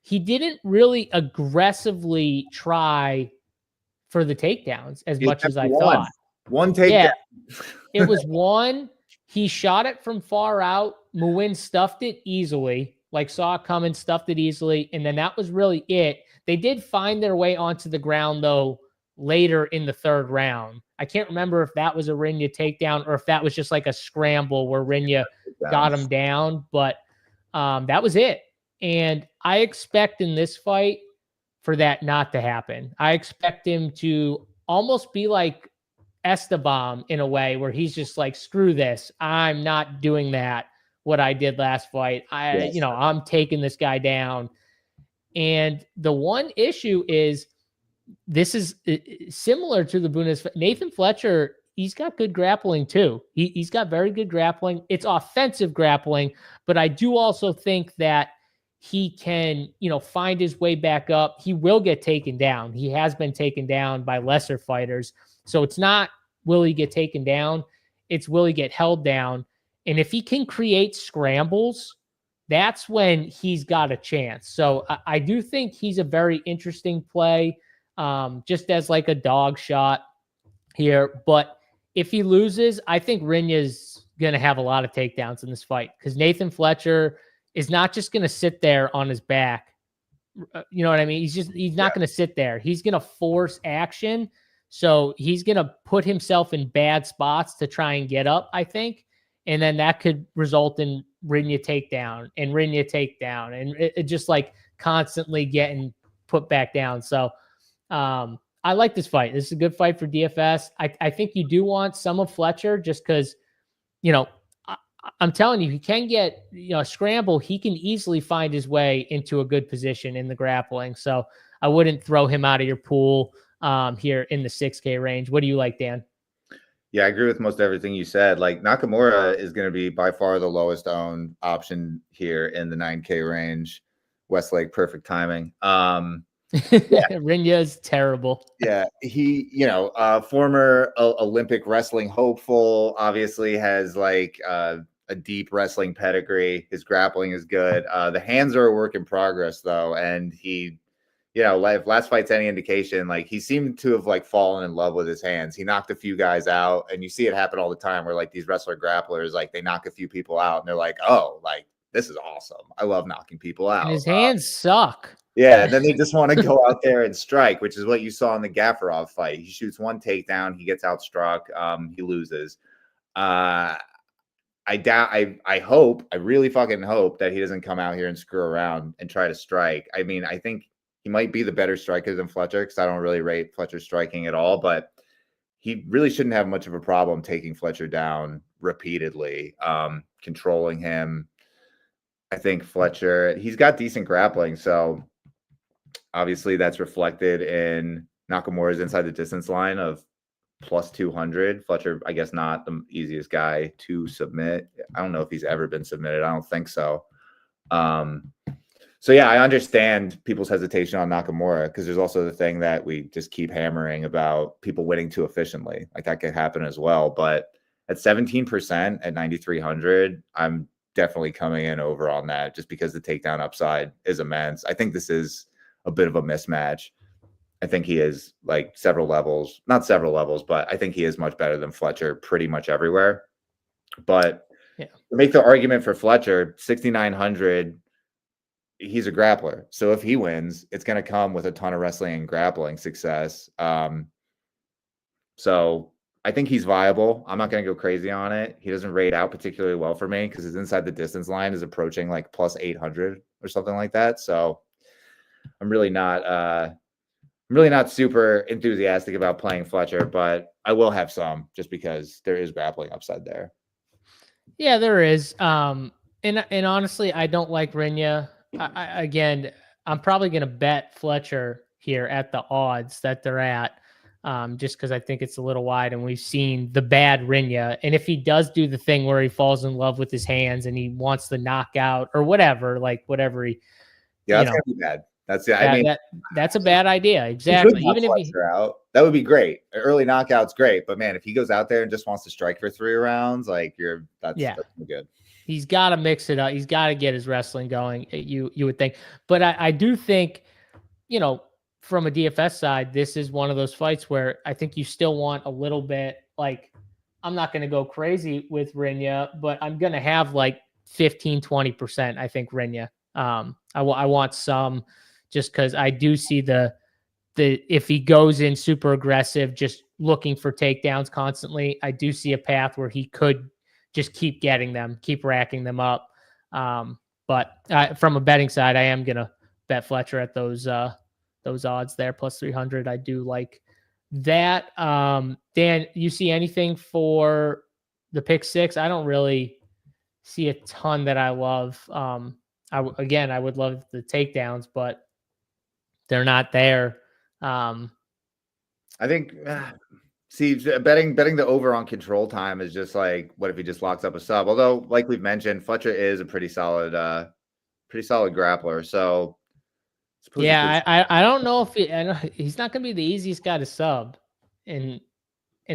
he didn't really aggressively try for the takedowns as He much as I one. thought. One takedown. Yeah, it was one. He shot it from far out. Muin stuffed it easily, like saw it coming, stuffed it easily. And then that was really it. They did find their way onto the ground, though, later in the third round. I can't remember if that was a Rinya takedown or if that was just like a scramble where Rinya got him down. But that was it. And I expect in this fight for that not to happen. I expect him to almost be like Estevam in a way where he's just like, screw this. I'm not doing that. What I did last fight. I'm taking this guy down. And the one issue is this is similar to the Bunes. Nathan Fletcher, he's got good grappling too. He's got very good grappling. It's offensive grappling, but I do also think that he can, find his way back up. He will get taken down. He has been taken down by lesser fighters. So it's not will he get taken down? It's will he get held down? And if he can create scrambles, that's when he's got a chance. So I do think he's a very interesting play, just as like a dog shot here. But if he loses, I think Rinya's going to have a lot of takedowns in this fight because Nathan Fletcher is not just going to sit there on his back. You know what I mean? He's not going to sit there. He's going to force action. So he's going to put himself in bad spots to try and get up, I think. And then that could result in Rinya takedown and it just like constantly getting put back down. So I like this fight. This is a good fight for DFS. I think you do want some of Fletcher just because, I'm telling you, he can get, a scramble. He can easily find his way into a good position in the grappling. So I wouldn't throw him out of your pool here in the 6K range. What do you like, Dan? Yeah, I agree with most everything you said. Like Nakamura is going to be by far the lowest owned option here in the 9K range. Westlake, perfect timing. Rinya's terrible. Yeah, he, former Olympic wrestling hopeful, obviously has like a deep wrestling pedigree. His grappling is good. The hands are a work in progress though, and he, if last fight's any indication, like he seemed to have like fallen in love with his hands. He knocked a few guys out, and you see it happen all the time where like these wrestler grapplers, like they knock a few people out and they're like, oh, like this is awesome. I love knocking people out. And his hands suck. Yeah, and then they just want to go out there and strike, which is what you saw in the Gafarov fight. He shoots one takedown, he gets outstruck, he loses. I really fucking hope that he doesn't come out here and screw around and try to strike. I mean, I think he might be the better striker than Fletcher because I don't really rate Fletcher striking at all, but he really shouldn't have much of a problem taking Fletcher down repeatedly, controlling him. I think Fletcher, he's got decent grappling, so obviously that's reflected in Nakamura's inside the distance line of plus 200. Fletcher, I guess, not the easiest guy to submit. I don't know if he's ever been submitted. I don't think so. So yeah, I understand people's hesitation on Nakamura because there's also the thing that we just keep hammering about people winning too efficiently. Like that could happen as well. But at 17% at 9,300, I'm definitely coming in over on that just because the takedown upside is immense. I think this is a bit of a mismatch. I think he is like not several levels, but I think he is much better than Fletcher pretty much everywhere. But to make the argument for Fletcher, 6,900, he's a grappler. So if he wins, it's going to come with a ton of wrestling and grappling success. So I think he's viable. I'm not going to go crazy on it. He doesn't rate out particularly well for me because his inside the distance line is approaching like plus 800 or something like that. So I'm really not super enthusiastic about playing Fletcher, but I will have some just because there is grappling upside there. Yeah, there is. And honestly, I don't like Rinya. Again, I'm probably going to bet Fletcher here at the odds that they're at, just because I think it's a little wide, and we've seen the bad Rinya. And if he does do the thing where he falls in love with his hands and he wants the knockout or whatever he, that's gonna be bad. That's that's a bad idea. Exactly. Even if he out, that would be great. Early knockout's great, but man, if he goes out there and just wants to strike for 3 rounds, like that's good. He's got to mix it up. He's got to get his wrestling going. You would think, but I do think, from a DFS side, this is one of those fights where I think you still want a little bit, like, I'm not going to go crazy with Rinya, but I'm going to have like 15, 20%, I think, Rinya. I want some, just because I do see the if he goes in super aggressive, just looking for takedowns constantly, I do see a path where he could just keep getting them, keep racking them up. But from a betting side, I am going to bet Fletcher at those odds there, plus 300. I do like that. Dan, you see anything for the pick six? I don't really see a ton that I love. I would love the takedowns, but they're not there. I think see, betting the over on control time is just like, what if he just locks up a sub? Although, like we've mentioned, Fletcher is a pretty solid grappler. So yeah, I don't know if he's not going to be the easiest guy to sub, and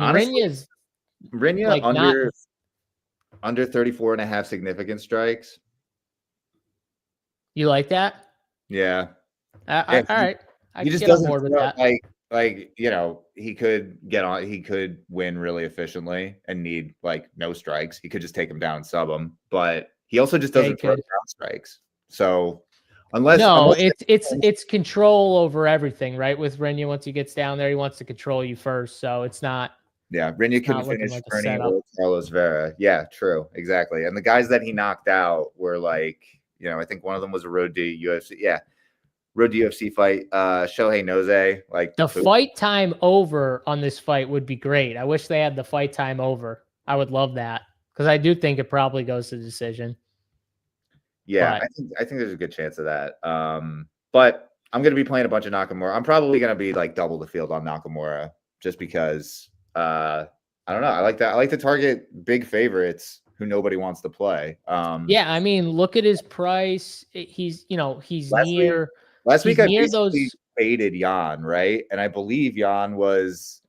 honestly, Rinya like under 34.5 significant strikes. You like that? Yeah. All right. He just doesn't on board with that. Like, you know, he could win really efficiently and need like no strikes. He could just take him down and sub him, but he also just doesn't throw down strikes. So unless it's control over everything, right? With Rinya, once he gets down there, he wants to control you first. So it's not. Yeah, Rinya couldn't finish like Bernie or Carlos Vieira. Yeah, true, exactly. And the guys that he knocked out were like, you know, I think one of them was a road to UFC. Yeah. Road to UFC fight, Shohei Noze. Like the fight time over on this fight would be great. I wish they had the fight time over. I would love that, because I do think it probably goes to decision. Yeah, I think there's a good chance of that. But I'm going to be playing a bunch of Nakamura. I'm probably going to be like double the field on Nakamura, just because I don't know. I like that. I like to target big favorites who nobody wants to play. Yeah, I mean, look at his price. He's near. Last week I basically faded Jan, right? And I believe Jan was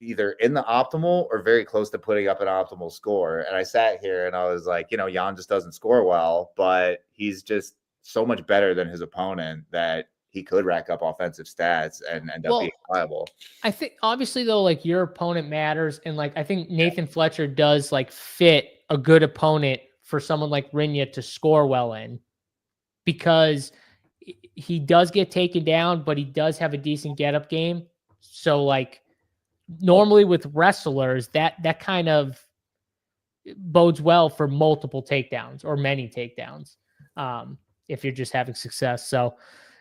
either in the optimal or very close to putting up an optimal score. And I sat here and I was like, you know, Jan just doesn't score well, but he's just so much better than his opponent that he could rack up offensive stats and end up being viable. I think obviously though, like your opponent matters. And like, I think Nathan Fletcher does like fit a good opponent for someone like Rinya to score well in, because he does get taken down, but he does have a decent get-up game. So, like, normally with wrestlers, that kind of bodes well for multiple takedowns or many takedowns if you're just having success. So,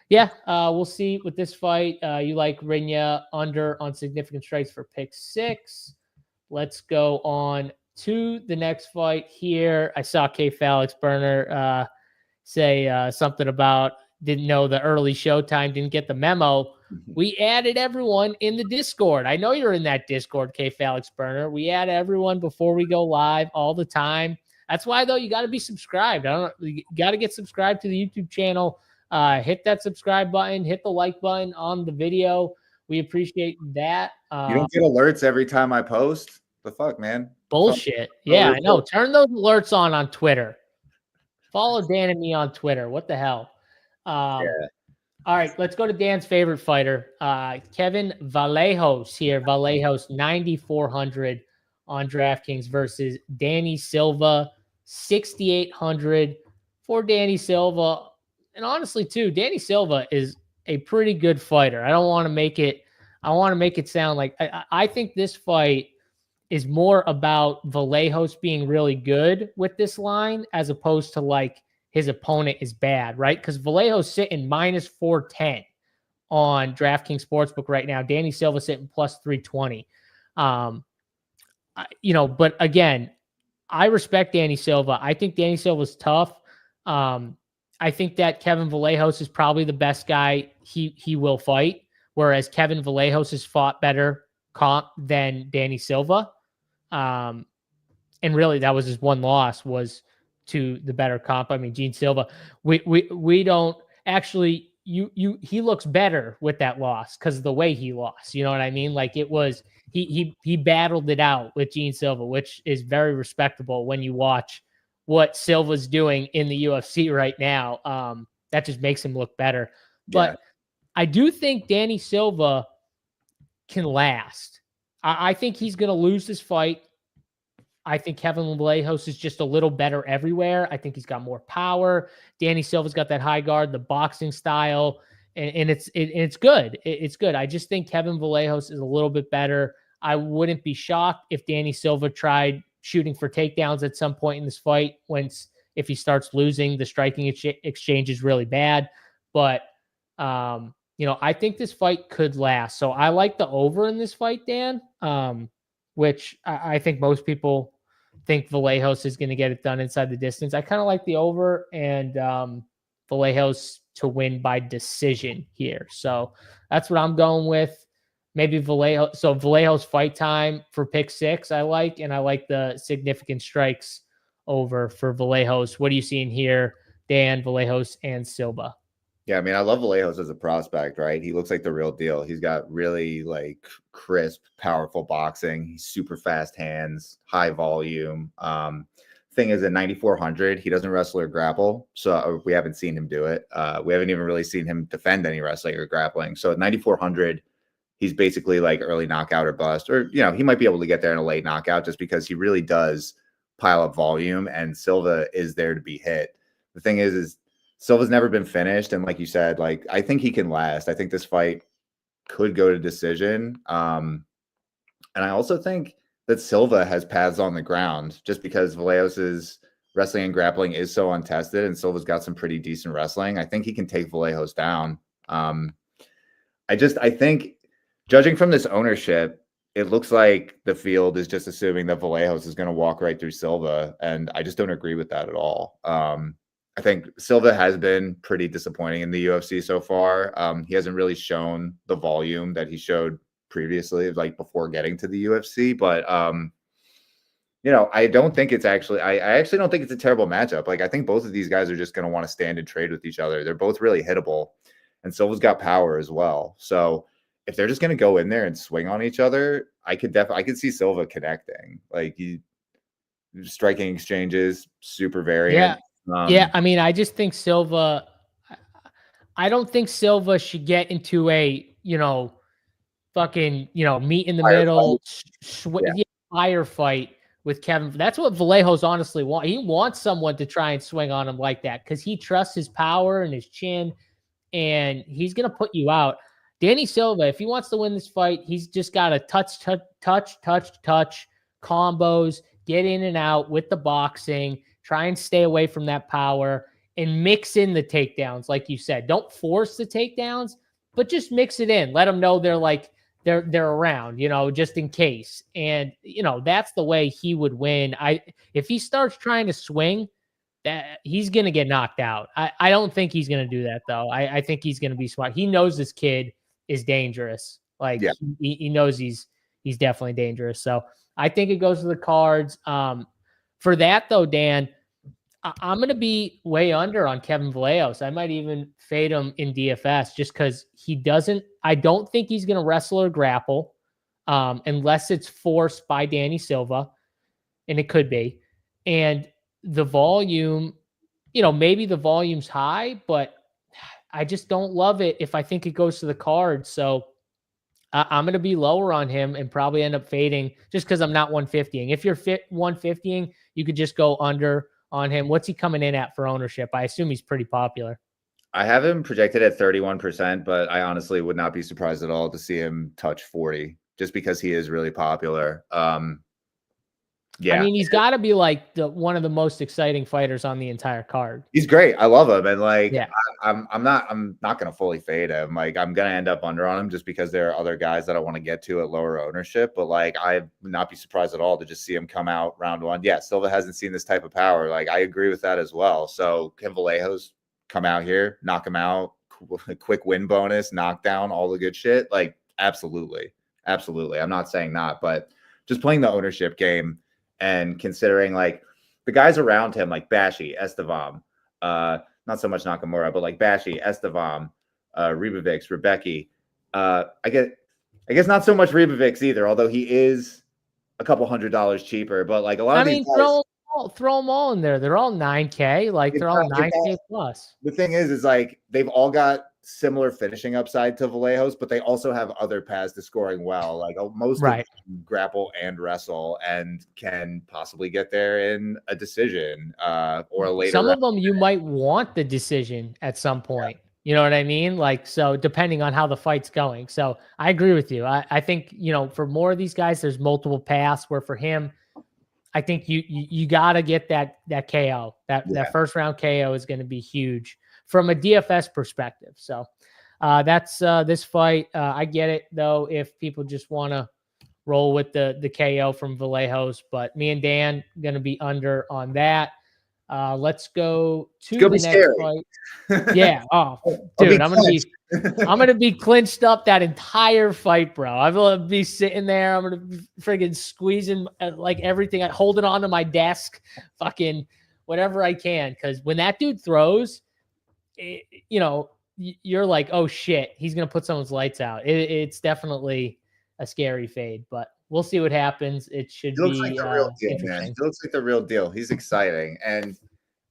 yeah, we'll see with this fight. You like Rinya under on significant strikes for pick 6. Let's go on to the next fight here. I saw Alex Brener say something about didn't know the early showtime, didn't get the memo. We added everyone in the Discord. I know you're in that Discord, Alex Brener. We add everyone before we go live all the time. That's why, though, you got to be subscribed. You got to get subscribed to the YouTube channel. Hit that subscribe button. Hit the like button on the video. We appreciate that. You don't get alerts every time I post? The fuck, man? Bullshit. Yeah, I know. Turn those alerts on Twitter. Follow Dan and me on Twitter. What the hell? All right, let's go to Dan's favorite fighter, Kevin Vallejos here. Vallejos 9,400 on DraftKings versus Danny Silva 6,800 for Danny Silva. And honestly, too, Danny Silva is a pretty good fighter. I want to make it sound like I think this fight is more about Vallejos being really good with this line as opposed to like his opponent is bad, right? Because Vallejos sitting minus 410 on DraftKings Sportsbook right now. Danny Silva sitting plus 320. But again, I respect Danny Silva. I think Danny Silva's tough. I think that Kevin Vallejos is probably the best guy he will fight, whereas Kevin Vallejos has fought better comp than Danny Silva. And really, that was his one loss was to the better comp. I mean, Gene Silva, we don't actually, he looks better with that loss because of the way he lost. You know what I mean? Like it was, he battled it out with Gene Silva, which is very respectable when you watch what Silva's doing in the UFC right now. That just makes him look better. But I do think Danny Silva can last. I think he's going to lose this fight. I think Kevin Vallejos is just a little better everywhere. I think he's got more power. Danny Silva's got that high guard, the boxing style, and it's good. It's good. I just think Kevin Vallejos is a little bit better. I wouldn't be shocked if Danny Silva tried shooting for takedowns at some point in this fight. If he starts losing, the striking exchange is really bad. But I think this fight could last. So I like the over in this fight, Dan. Which I think most people think Vallejos is going to get it done inside the distance. I kind of like the over and Vallejos to win by decision here. So that's what I'm going with. Maybe Vallejos. So Vallejos fight time for pick 6 I like, and I like the significant strikes over for Vallejos. What are you seeing here, Dan, Vallejos, and Silva? Yeah, I mean, I love Vallejos as a prospect, right? He looks like the real deal. He's got really like crisp, powerful boxing. He's super fast hands, high volume. Thing is, at 9,400, he doesn't wrestle or grapple, so we haven't seen him do it. We haven't even really seen him defend any wrestling or grappling. So at 9,400, he's basically like early knockout or bust, or he might be able to get there in a late knockout just because he really does pile up volume, and Silva is there to be hit. The thing is Silva's never been finished, and like you said, like I think he can last. I think this fight could go to decision. And I also think that Silva has paths on the ground just because Vallejos's wrestling and grappling is so untested, and Silva's got some pretty decent wrestling. I think he can take Vallejos down. I think judging from this ownership, it looks like the field is just assuming that Vallejos is going to walk right through Silva, and I just don't agree with that at all. I think Silva has been pretty disappointing in the UFC so far. He hasn't really shown the volume that he showed previously, like before getting to the UFC. But I don't think it's actually. I actually don't think it's a terrible matchup. Like I think both of these guys are just going to want to stand and trade with each other. They're both really hittable, and Silva's got power as well. So if they're just going to go in there and swing on each other, I could see Silva connecting. Like striking exchanges, super variant. Yeah, I mean, I just think Silva. I don't think Silva should get into a fucking meet in the middle fire fight with Kevin. That's what Vallejos honestly wants. He wants someone to try and swing on him like that because he trusts his power and his chin, and he's gonna put you out. Danny Silva, if he wants to win this fight, he's just got to touch combos, get in and out with the boxing. Try and stay away from that power and mix in the takedowns, like you said. Don't force the takedowns, but just mix it in. Let them know they're around, just in case. And that's the way he would win. If he starts trying to swing, that he's gonna get knocked out. I don't think he's gonna do that though. I think he's gonna be smart. He knows this kid is dangerous. Like he knows he's definitely dangerous. So I think it goes to the cards. For that though, Dan, I'm going to be way under on Kevin Vallejos. I might even fade him in DFS just because I don't think he's going to wrestle or grapple unless it's forced by Danny Silva, and it could be. And the volume, maybe the volume's high, but I just don't love it if I think it goes to the card. So I'm going to be lower on him and probably end up fading just because I'm not 150ing. If you're 150ing, you could just go under on him. What's he coming in at for ownership? I assume he's pretty popular. I have him projected at 31%, but I honestly would not be surprised at all to see him touch 40 just because he is really popular. Yeah, I mean, he's got to be like one of the most exciting fighters on the entire card. He's great. I love him, and I'm not going to fully fade him. Like I'm going to end up under on him just because there are other guys that I want to get to at lower ownership. But like I would not be surprised at all to just see him come out round one. Yeah, Silva hasn't seen this type of power. Like I agree with that as well. So can Vallejos come out here, knock him out, quick win bonus, knockdown, all the good shit? Like absolutely. I'm not saying not, but just playing the ownership game. And considering like the guys around him, like Bashi, Estevam, not so much Nakamura, but like Bashi, Estevam, Removic, Rebecki. I guess not so much Removic either, although he is a couple $100 cheaper. But like a lot of these guys, throw throw them all in there. They're all 9K. Like they're all 9K plus. The thing is like they've all got similar finishing upside to Vallejos, but they also have other paths to scoring well. Like most of them grapple and wrestle and can possibly get there in a decision or a later. Some of them you might want the decision at some point. Yeah. You know what I mean? Like, so depending on how the fight's going. So I agree with you. I think, you know, for more of these guys, there's multiple paths where for him, I think you got to get that KO. That first round KO is going to be huge from a DFS perspective. So that's this fight. I get it though, if people just want to roll with the KO from Vallejos, but me and Dan going to be under on that. Let's go to the next fight. Yeah. Oh, dude, I'm gonna be clinched up that entire fight, bro. I'm gonna be sitting there. I'm gonna be friggin' squeezing like everything, holding on to my desk, fucking whatever I can. Because when that dude throws, you know, you're like, oh shit, he's gonna put someone's lights out. It's definitely a scary fade, but we'll see what happens. It should be like the real deal, man. He looks like the real deal. He's exciting. And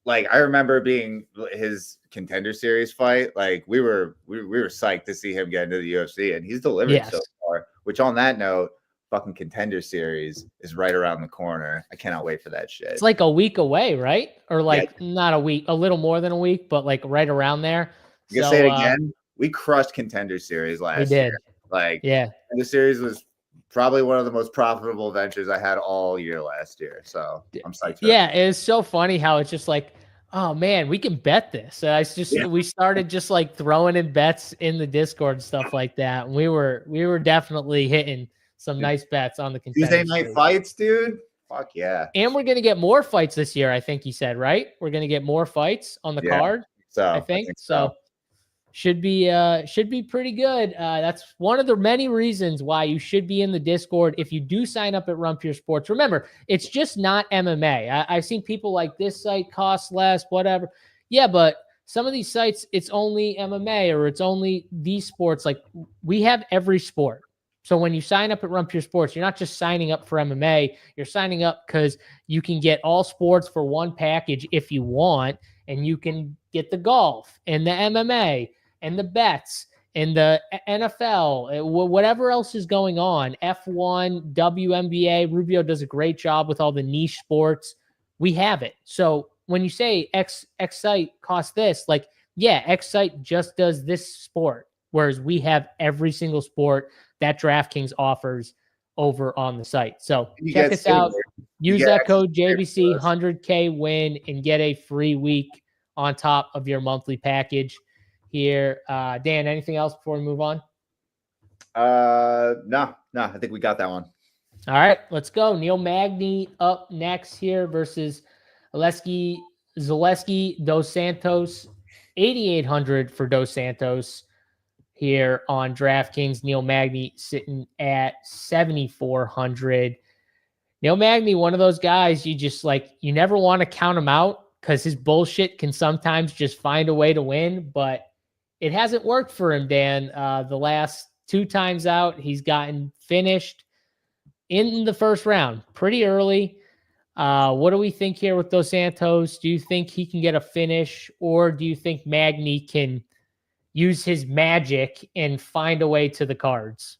like I remember being his Contender Series fight. Like we were psyched to see him get into the UFC, and he's delivered so far. Which on that note, fucking Contender Series is right around the corner. I cannot wait for that shit. It's like a week away, right? Or like not a week, a little more than a week, but like right around there. You can say it again. We crushed Contender Series last year. Like, the series was probably one of the most profitable ventures I had all year last year. So I'm psyched. Yeah, it's so funny how it's just like, oh man, we can bet this. It's just we started just like throwing in bets in the Discord and stuff like that. And we were definitely hitting some nice bets on the Tuesday night fights, dude. Fuck yeah. And we're gonna get more fights this year, I think you said, right? We're gonna get more fights on the card. So I think so. Should be pretty good. That's one of the many reasons why you should be in the Discord if you do sign up at Run Pure Sports. Remember, it's just not MMA. I've seen people like this site costs less, whatever. Yeah, but some of these sites, it's only MMA or it's only these sports. Like we have every sport. So when you sign up at Run Pure Sports, you're not just signing up for MMA. You're signing up because you can get all sports for one package if you want, and you can get the golf and the MMA and the bets and the NFL, whatever else is going on, F1, WNBA. Rubio does a great job with all the niche sports. We have it. So when you say X site costs this, like, yeah, X site just does this sport, whereas we have every single sport that DraftKings offers over on the site. So check us out. Use that code JBC 100K win and get a free week on top of your monthly package here. Dan, anything else before we move on? No, I think we got that one. All right, let's go. Neil Magny up next here versus Zaleski Dos Santos. 8,800 for Dos Santos here on DraftKings. Neil Magny sitting at 7,400. Neil Magny, one of those guys you just like, you never want to count him out because his bullshit can sometimes just find a way to win, but it hasn't worked for him, Dan. The last 2 times out, he's gotten finished in the first round pretty early. What do we think here with Dos Santos? Do you think he can get a finish, or do you think Magny can use his magic and find a way to the cards?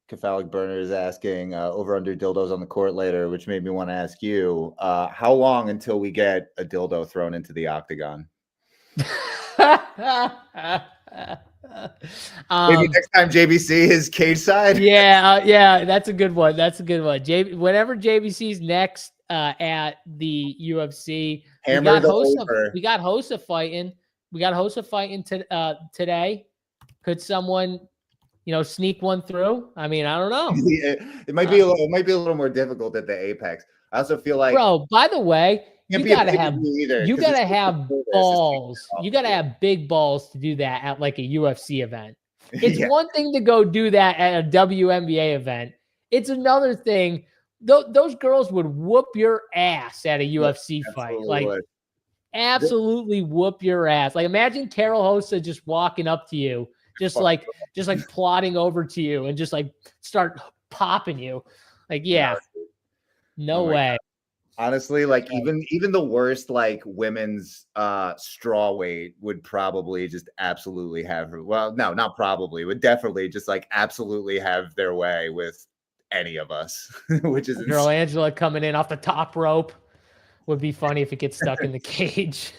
Cephalic Burner is asking over under dildos on the court later, which made me want to ask you, how long until we get a dildo thrown into the octagon? Maybe next time JBC is cage side. Yeah, that's a good one. Whenever JBC's next at the UFC, we got Hossa fighting. We got Hossa fighting today. Could someone, sneak one through? I mean, I don't know. It might be a little more difficult at the Apex. I also feel like, bro, by the way, you gotta have balls. You gotta have big balls to do that at like a UFC event. It's one thing to go do that at a WNBA event. It's another thing. Those girls would whoop your ass at a UFC fight. Like, absolutely whoop your ass. Like, imagine Carol Hossa just walking up to you, just like plodding over to you and just like start popping you. Like, yeah, no way. Honestly, like even the worst like women's straw weight would probably just absolutely have well, no, not probably, would definitely just like absolutely have their way with any of us, which is Girl Angela coming in off the top rope. Would be funny if it gets stuck in the cage.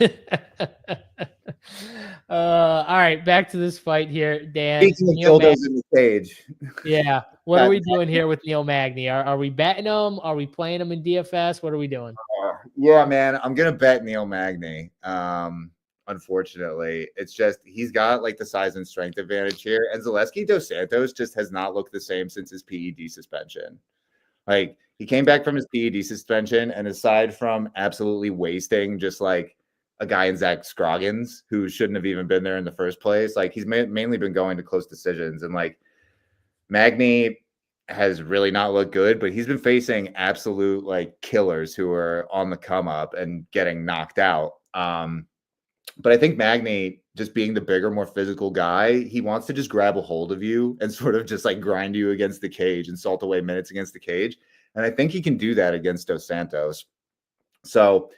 All right, back to this fight here, Dan. Speaking of dildos in the cage. Yeah. What are we doing here with Neil Magny? Are we betting him? Are we playing him in DFS? What are we doing? Yeah, man, I'm gonna bet Neil Magny. Unfortunately, it's just he's got like the size and strength advantage here, and Zaleski dos Santos just has not looked the same since his PED suspension. Like he came back from his PED suspension, and aside from absolutely wasting just like a guy in Zach Scroggins who shouldn't have even been there in the first place, like he's mainly been going to close decisions, and like Magny has really not looked good, but he's been facing absolute like killers who are on the come up and getting knocked out. But I think Magny, just being the bigger, more physical guy, he wants to just grab a hold of you and sort of just like grind you against the cage and salt away minutes against the cage. And I think he can do that against Dos Santos. So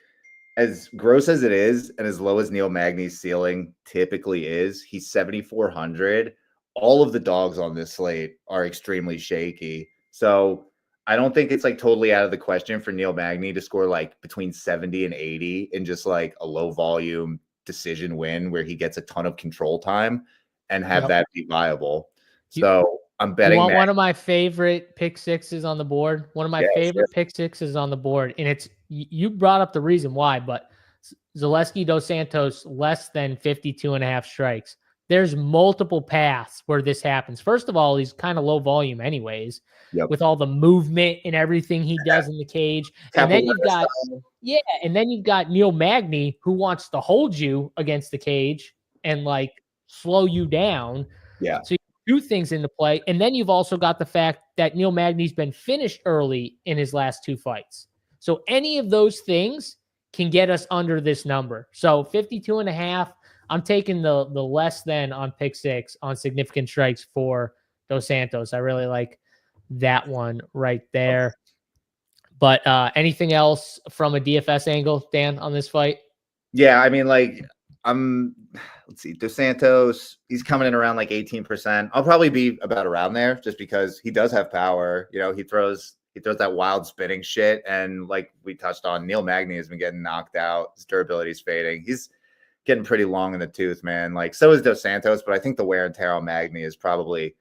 as gross as it is, and as low as Neil Magny's ceiling typically is, he's 7,400. All of the dogs on this slate are extremely shaky. So I don't think it's like totally out of the question for Neil Magny to score like between 70 and 80 in just like a low volume decision win where he gets a ton of control time and have that be viable. So I'm betting one of my favorite pick sixes on the board. One of my favorite pick sixes on the board. And it's, you brought up the reason why, but Zaleski dos Santos less than 52.5 strikes. There's multiple paths where this happens. First of all, he's kind of low volume anyways, with all the movement and everything he does in the cage. And then you've got, and then you've got Neil Magny who wants to hold you against the cage and like slow you down. So you do things into play. And then you've also got the fact that Neil Magny's been finished early in his last 2 fights. So any of those things can get us under this number. So 52.5. I'm taking the less than on pick 6 on significant strikes for Dos Santos. I really like that one right there. But anything else from a DFS angle, Dan, on this fight? Yeah, I mean, like let's see, Dos Santos, he's coming in around like 18%. I'll probably be about around there just because he does have power. You know, he throws that wild spinning shit. And like we touched on, Neil Magny has been getting knocked out. His durability is fading. He's getting pretty long in the tooth, man. Like so is Dos Santos, but I think the wear and tear on Magny is probably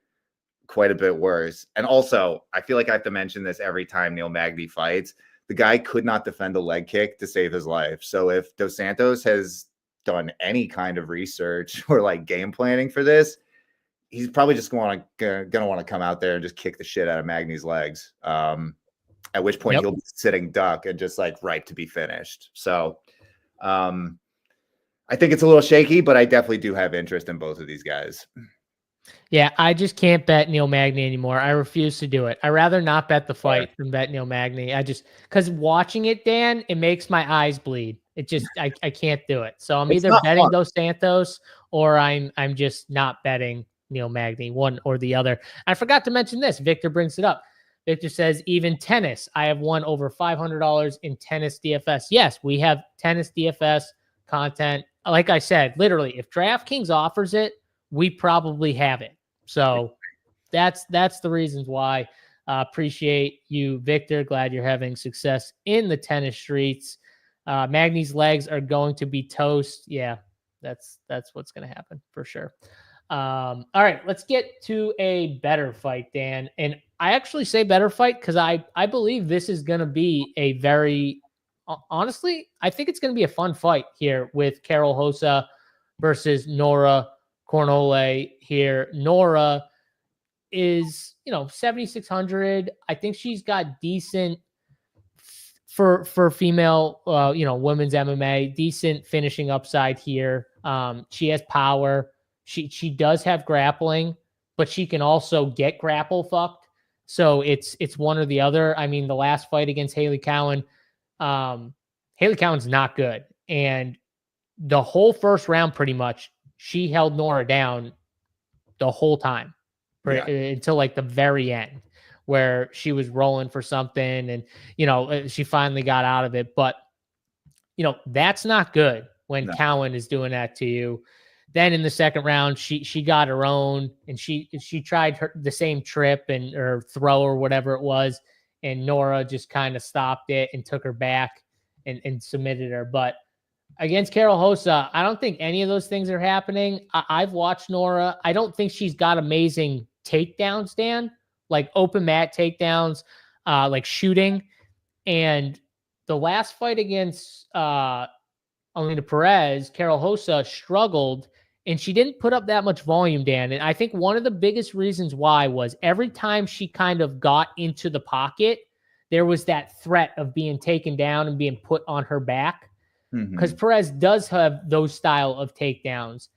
quite a bit worse. And also, I feel like I have to mention this every time Neil Magny fights. The guy could not defend a leg kick to save his life. So if Dos Santos has done any kind of research or like game planning for this, he's probably just gonna want to come out there and just kick the shit out of Magny's legs. At which point he'll be sitting duck and just like ripe to be finished. So I think it's a little shaky, but I definitely do have interest in both of these guys. Yeah, I just can't bet Neil Magny anymore. I refuse to do it. I'd rather not bet the fight than bet Neil Magny. Because watching it, Dan, it makes my eyes bleed. It just, I can't do it. So I'm either betting Dos Santos or I'm just not betting Neil Magny, one or the other. I forgot to mention this. Victor brings it up. Victor says, even tennis, I have won over $500 in tennis DFS. Yes, we have tennis DFS content. Like I said, literally, if DraftKings offers it, we probably have it. So that's the reasons why. Appreciate you, Victor. Glad you're having success in the tennis streets. Magny's legs are going to be toast. Yeah, that's what's going to happen for sure. All right, let's get to a better fight, Dan. And I actually say better fight because I believe this is going to be a very, honestly, I think it's going to be a fun fight here with Carol Hosa versus Nora Cornole here. Nora is, 7,600. I think she's got decent for female, women's MMA, decent finishing upside here. She has power. She does have grappling, but she can also get grapple fucked. So it's one or the other. I mean, the last fight against Haley Cowan, Haley Cowan's not good. And the whole first round, pretty much, she held Nora down the whole time until like the very end, where she was rolling for something and, she finally got out of it. But, that's not good when Cowan is doing that to you. Then in the second round, she got her own and she tried the same trip or throw or whatever it was. And Nora just kind of stopped it and took her back and submitted her. But against Carol Hossa, I don't think any of those things are happening. I've watched Nora. I don't think she's got amazing takedowns, Dan, like open mat takedowns, like shooting. And the last fight against Alina Perez, Carol Hossa struggled, and she didn't put up that much volume, Dan. And I think one of the biggest reasons why was every time she kind of got into the pocket, there was that threat of being taken down and being put on her back. Because Perez does have those style of takedowns.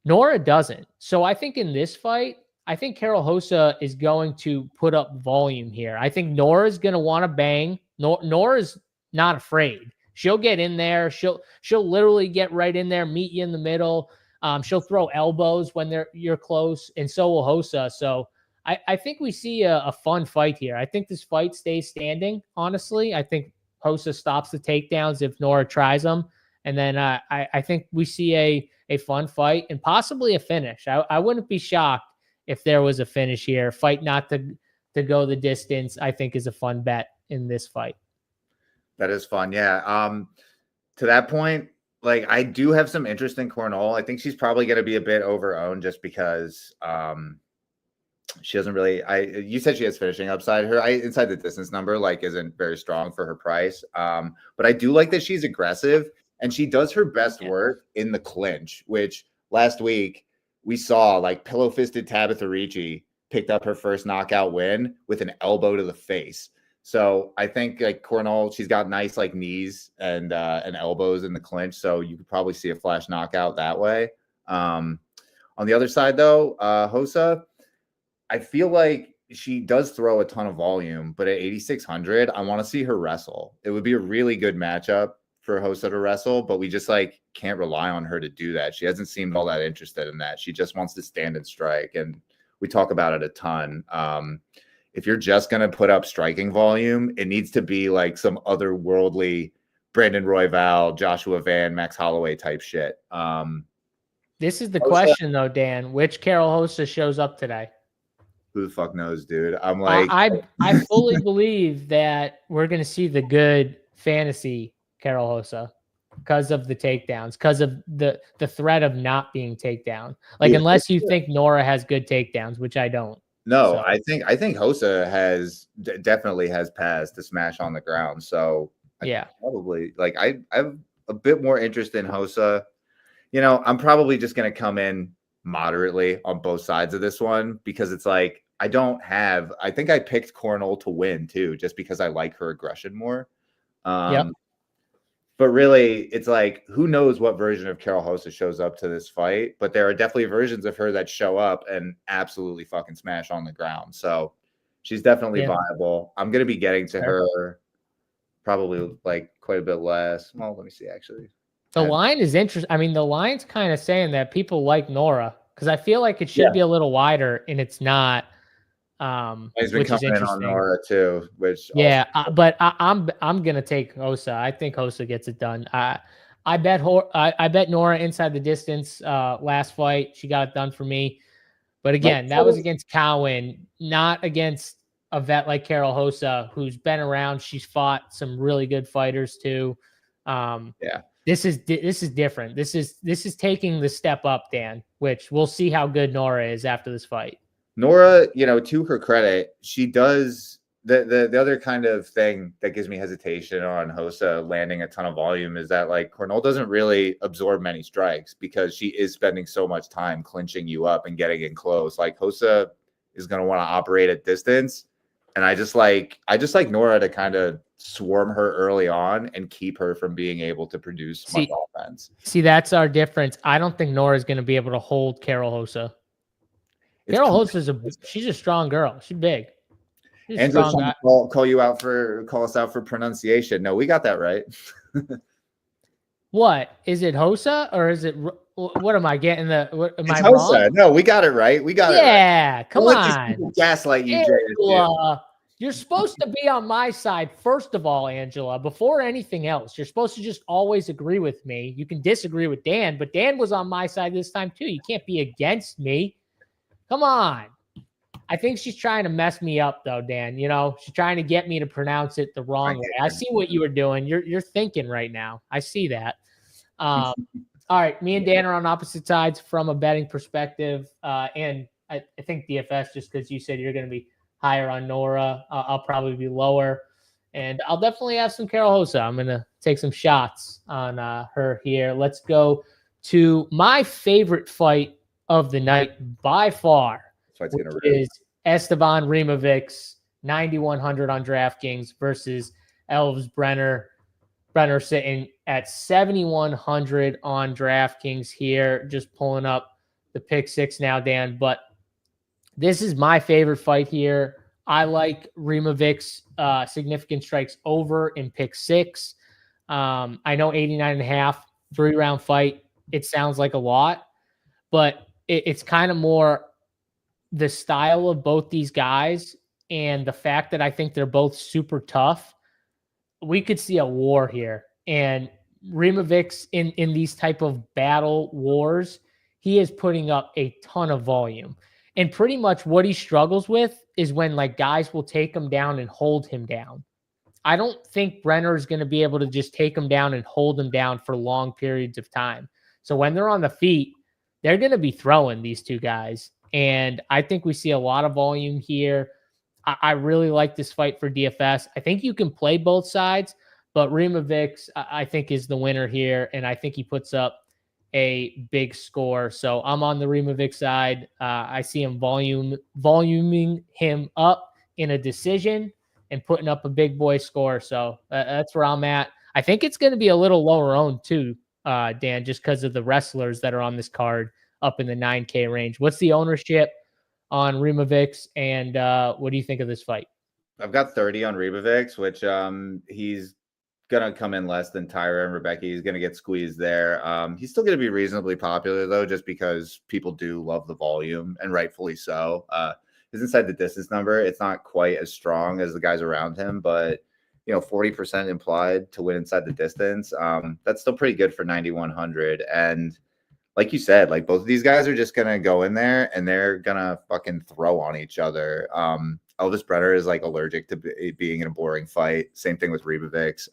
Nora doesn't. So I think in this fight, I think Carol Hossa is going to put up volume here. I think Nora's going to want to bang. Nora's not afraid. She'll get in there. She'll literally get right in there, meet you in the middle. She'll throw elbows when you're close, and so will Hossa. So I think we see a fun fight here. I think this fight stays standing, honestly. I think Hossa stops the takedowns if Nora tries them. And then I think we see a fun fight and possibly a finish. I wouldn't be shocked if there was a finish here. Fight not to go the distance, I think, is a fun bet in this fight. That is fun. Yeah. To that point, like I do have some interest in Cornejo. I think she's probably going to be a bit over-owned just because she doesn't really. You said she has finishing upside. Her inside the distance number like isn't very strong for her price. But I do like that she's aggressive and she does her best work in the clinch. Which last week we saw like pillow-fisted Tabitha Ricci picked up her first knockout win with an elbow to the face. So I think like Cornejo, she's got nice like knees and elbows in the clinch. So you could probably see a flash knockout that way. On the other side though, Hossa, I feel like she does throw a ton of volume, but at 8,600, I want to see her wrestle. It would be a really good matchup for Hossa to wrestle, but we just like can't rely on her to do that. She hasn't seemed all that interested in that. She just wants to stand and strike, and we talk about it a ton. If you're just going to put up striking volume, it needs to be like some otherworldly Brandon Royval, Joshua Van, Max Holloway type shit. This is the question though, Dan. Which Carol Hossa shows up today? Who the fuck knows, dude? I'm like, I fully believe that we're going to see the good fantasy Carol Hossa because of the takedowns, because of the threat of not being takedown. Like, unless you think Nora has good takedowns, which I don't. No, so. I think Hossa definitely has paths to smash on the ground. So probably like I have a bit more interest in Hossa. I'm probably just going to come in moderately on both sides of this one because it's like I think I picked Cornejo to win too, just because I like her aggression more. But really, it's like, who knows what version of Carol Hossa shows up to this fight, but there are definitely versions of her that show up and absolutely fucking smash on the ground. So she's definitely viable. I'm going to be getting to her probably like quite a bit less. Well, let me see, actually. The line is interesting. I mean, the line's kind of saying that people like Nora because I feel like it should be a little wider, and it's not. He's been coming in on Nora too, which but I'm gonna take Hossa. I think Hossa gets it done. I bet Nora inside the distance. Last fight, she got it done for me. But again, that was against Cowan, not against a vet like Carol Hossa, who's been around. She's fought some really good fighters too. This is different. This is taking the step up, Dan, which we'll see how good Nora is after this fight. Nora, to her credit, she does the other kind of thing that gives me hesitation on Hossa landing a ton of volume is that like Cornejo doesn't really absorb many strikes because she is spending so much time clinching you up and getting in close. Like Hossa is going to want to operate at distance. And I just like Nora to kind of swarm her early on and keep her from being able to produce much offense. See, that's our difference. I don't think Nora is going to be able to hold Carol Hossa. Carol Hossa she's a strong girl. She's big. Andrew, call us out for pronunciation. No, we got that right. What is it, Hossa, or is it? What am I getting? Am I Hossa. wrong? No, we got it right. We got it. Yeah, right. Come on. Gaslight you, Jay. You're supposed to be on my side, first of all, Angela, before anything else. You're supposed to just always agree with me. You can disagree with Dan, but Dan was on my side this time too. You can't be against me. Come on. I think she's trying to mess me up, though, Dan. You know, she's trying to get me to pronounce it the wrong way. I see what you were doing. You're thinking right now. I see that. All right, me and Dan are on opposite sides from a betting perspective, and I think DFS, just because you said you're going to be higher on Nora, I'll probably be lower, and I'll definitely have some Carol Hosa. I'm going to take some shots on her here. Let's go to my favorite fight of the night by far, which is Estevam Removic, 9,100 on DraftKings versus Elves Brener. Brener sitting at 7,100 on DraftKings here. Just pulling up the pick six now, Dan. But this is my favorite fight here. I like Removic's significant strikes over in pick six. I know 89.5, 3-round fight. It sounds like a lot, but it's kind of more the style of both these guys and the fact that I think they're both super tough. We could see a war here. And Removic in these type of battle wars, he is putting up a ton of volume. And pretty much what he struggles with is when like guys will take him down and hold him down. I don't think Brener is going to be able to just take him down and hold him down for long periods of time. So when they're on the feet, they're going to be throwing these two guys. And I think we see a lot of volume here. I really like this fight for DFS. I think you can play both sides, but Removic, I think, is the winner here, and I think he puts up a big score. So I'm on the Removic side. I see him voluming him up in a decision and putting up a big boy score. So that's where I'm at. I think it's going to be a little lower owned too, Dan, just because of the wrestlers that are on this card up in the 9K range. What's the ownership on Removic, and what do you think of this fight? I've got 30 on Removic, which he's gonna come in less than TAIRA and Rebecki. He's gonna get squeezed there. He's still gonna be reasonably popular though, just because people do love the volume, and rightfully so. His inside the distance number, it's not quite as strong as the guys around him, but 40% implied to win inside the distance. That's still pretty good for 9,100. And like you said, like both of these guys are just gonna go in there and they're gonna fucking throw on each other. Elvis Brener is like allergic to being in a boring fight. Same thing with Removic.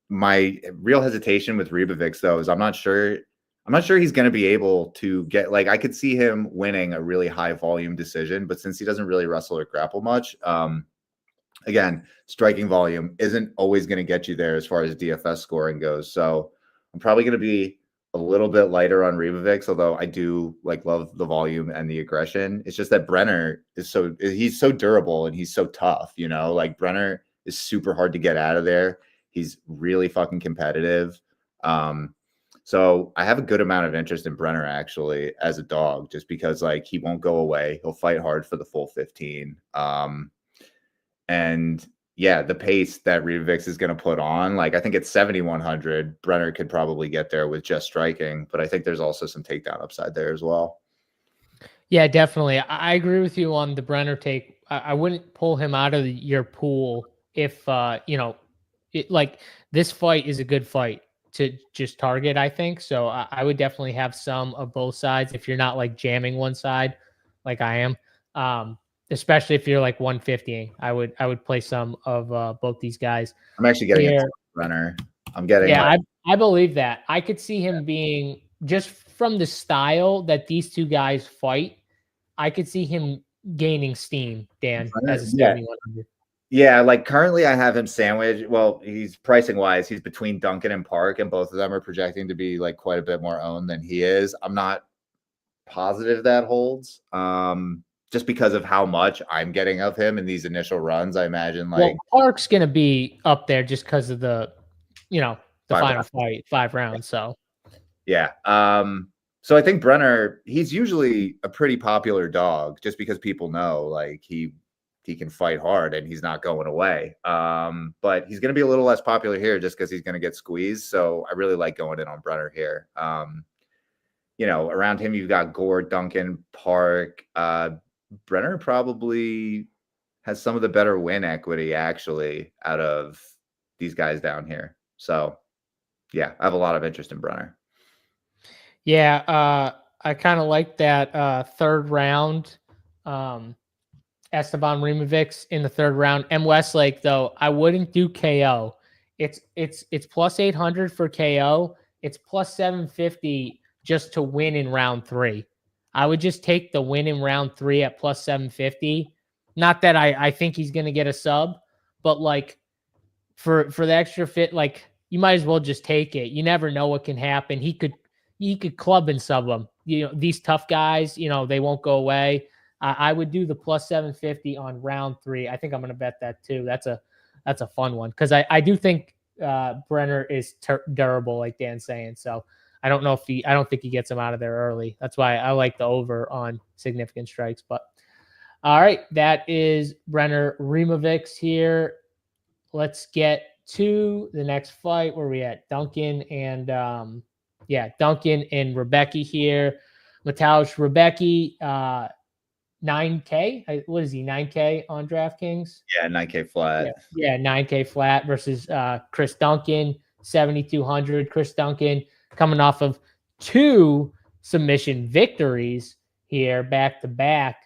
My real hesitation with Removic though is I'm not sure he's gonna be able to get, like, I could see him winning a really high volume decision, but since he doesn't really wrestle or grapple much, again, striking volume isn't always gonna get you there as far as DFS scoring goes. So I'm probably gonna be a little bit lighter on Removic, although I do love the volume and the aggression. It's just that Brener he's so durable and he's so tough, like Brener is super hard to get out of there. He's really fucking competitive. So I have a good amount of interest in Brener actually as a dog, just because he won't go away. He'll fight hard for the full 15. And yeah, the pace that Removic is going to put on, I think at 7,100, Brener could probably get there with just striking, but I think there's also some takedown upside there as well. Yeah, definitely. I agree with you on the Brener take. I wouldn't pull him out of your pool if, this fight is a good fight to just target, I think. So I would definitely have some of both sides if you're not jamming one side like I am. Especially if you're 150, I would play some of both these guys. I'm actually getting a Brener. I'm getting. Yeah, I believe that. I could see him being, just from the style that these two guys fight, I could see him gaining steam, Dan, as a 7,100. Yeah, currently I have him sandwiched. Well, he's pricing wise, he's between Duncan and Park, and both of them are projecting to be quite a bit more owned than he is. I'm not positive that holds. Just because of how much I'm getting of him in these initial runs. I imagine Park's going to be up there just because of the final fight, 5 rounds. So yeah. So I think Brener, he's usually a pretty popular dog just because people know he can fight hard and he's not going away. But he's going to be a little less popular here just because he's going to get squeezed. So I really like going in on Brener here. Around him, you've got Gore, Duncan, Park, Brener probably has some of the better win equity actually out of these guys down here. So yeah, I have a lot of interest in Brener. Yeah, I kind of like that third round. Estevam Removic in the third round. M. Westlake, though, I wouldn't do KO. It's plus 800 for KO. It's plus 750 just to win in round 3. I would just take the win in round 3 at plus 750. Not that I think he's going to get a sub, but like for the extra fit, like you might as well just take it. You never know what can happen. He could club and sub them. You know, these tough guys, they won't go away. I would do the plus 750 on round 3. I think I'm going to bet that too. That's a fun one because I do think Brener is durable, like Dan's saying. So I don't think he gets him out of there early. That's why I like the over on significant strikes. But all right, that is Brener Removic here. Let's get to the next fight. Where are we at? Duncan and Duncan and Rebecki here. Mateusz Rebecki, 9K. What is he? 9K on DraftKings? Yeah, 9K flat. Yeah, 9K flat versus Chris Duncan, 7,200. Chris Duncan coming off of 2 submission victories here, back-to-back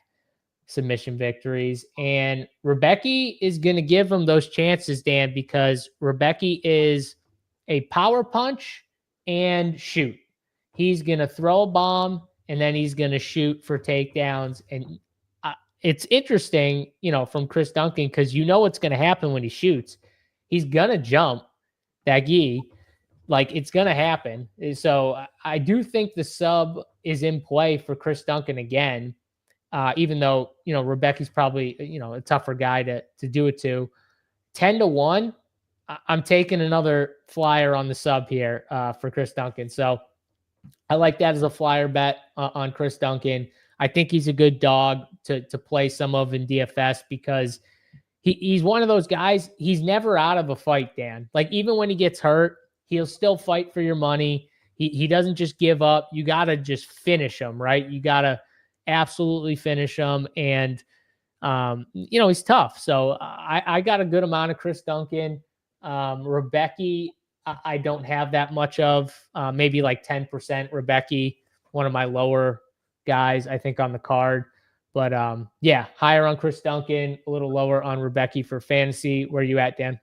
submission victories. And Rebecki is going to give him those chances, Dan, because Rebecki is a power punch and shoot. He's going to throw a bomb and then he's going to shoot for takedowns. And it's interesting, from Chris Duncan, because what's going to happen when he shoots. He's going to jump that gi. Like, it's going to happen. So I do think the sub is in play for Chris Duncan again, even though, Rebecki's probably, a tougher guy to do it to. 10-1, I'm taking another flyer on the sub here for Chris Duncan. So I like that as a flyer bet on Chris Duncan. I think he's a good dog to play some of in DFS because he's one of those guys. He's never out of a fight, Dan. Like, even when he gets hurt, he'll still fight for your money. He doesn't just give up. You got to just finish him, right? You got to absolutely finish him. And, he's tough. So I got a good amount of Chris Duncan. Rebecki, I don't have that much of, maybe like 10% Rebecki, one of my lower guys, I think, on the card. But higher on Chris Duncan, a little lower on Rebecki for fantasy. Where are you at, Dan?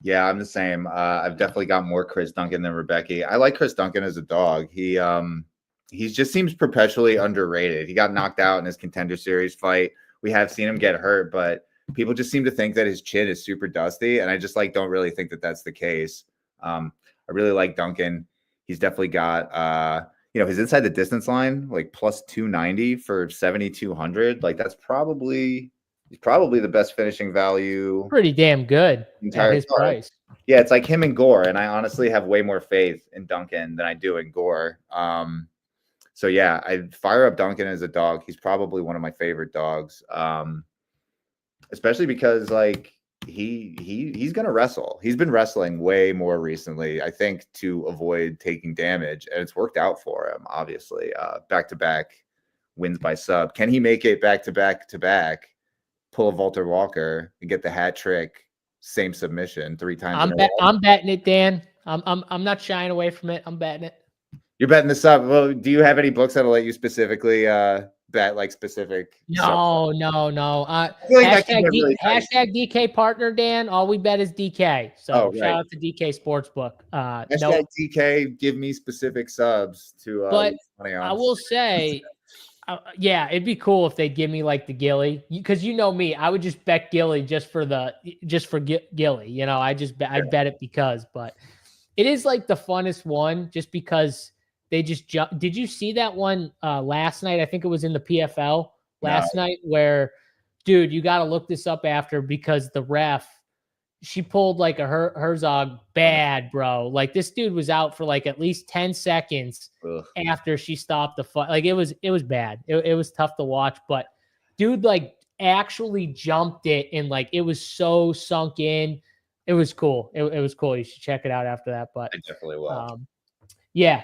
Yeah, I'm the same. I've definitely got more Chris Duncan than Rebecki. I like Chris Duncan as a dog. He just seems perpetually underrated. He got knocked out in his Contender Series fight. We have seen him get hurt, but people just seem to think that his chin is super dusty, and I just don't really think that that's the case. I really like Duncan. He's definitely got his inside the distance line, like plus 290 for 7,200. Like, that's probably the best finishing value. Pretty damn good at his price. Yeah, it's like him and Gore, and I honestly have way more faith in Duncan than I do in Gore. So yeah, I fire up Duncan as a dog. He's probably one of my favorite dogs, especially because he's gonna wrestle. He's been wrestling way more recently, I think, to avoid taking damage, and it's worked out for him. Obviously, back-to-back wins by sub. Can he make it back-to-back? Pull a Walter Walker and get the hat trick, same submission 3 times. I'm betting it, Dan. I'm not shying away from it. I'm betting it. You're betting this up. Well, do you have any books that'll let you specifically bet like specific? No. Hashtag DK partner, Dan. All we bet is DK. So shout out to DK Sportsbook. Hashtag DK, give me specific subs to. But I will say, it'd be cool if they give me like the Gilly, because me, I would just bet Gilly just for Gilly. I'd bet it because, but it is like the funnest one just because they just jump. Did you see that one last night? I think it was in the PFL last night where, dude, you got to look this up after, because the ref, she pulled like a Herzog bad, bro. Like, this dude was out for like at least 10 seconds after she stopped the fight. Like, it was bad. It was tough to watch, but dude, like, actually jumped it, and like, it was so sunk in. It was cool. It was cool. You should check it out after that. But I definitely will.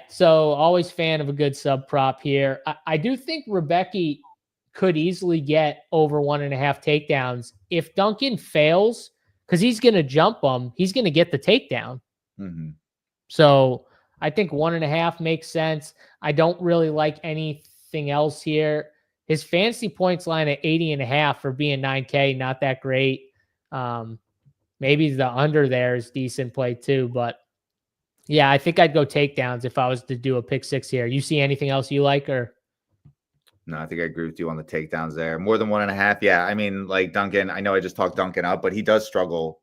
So always fan of a good sub prop here. I do think Rebecki could easily get over 1.5 takedowns. If Duncan fails, because he's going to jump him, he's going to get the takedown. Mm-hmm. So I think 1.5 makes sense. I don't really like anything else here. His fantasy points line at 80.5 for being 9K, not that great. Maybe the under there is decent play too, but yeah, I think I'd go takedowns if I was to do a pick six here. You see anything else you like, or? No, I think I agree with you on the takedowns there. More than 1.5. Yeah. I mean, like Duncan, I know I just talked Duncan up, but he does struggle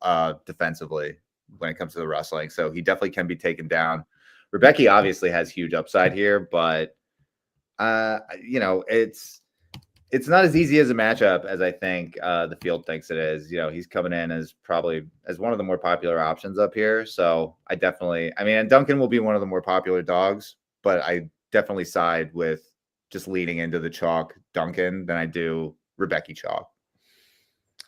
defensively when it comes to the wrestling. So he definitely can be taken down. Rebecki obviously has huge upside here, but you know, it's not as easy as a matchup as I think the field thinks it is. You know, he's coming in as probably as one of the more popular options up here. So I mean, and Duncan will be one of the more popular dogs, but I definitely side with just leaning into the chalk Duncan than I do Rebecki chalk.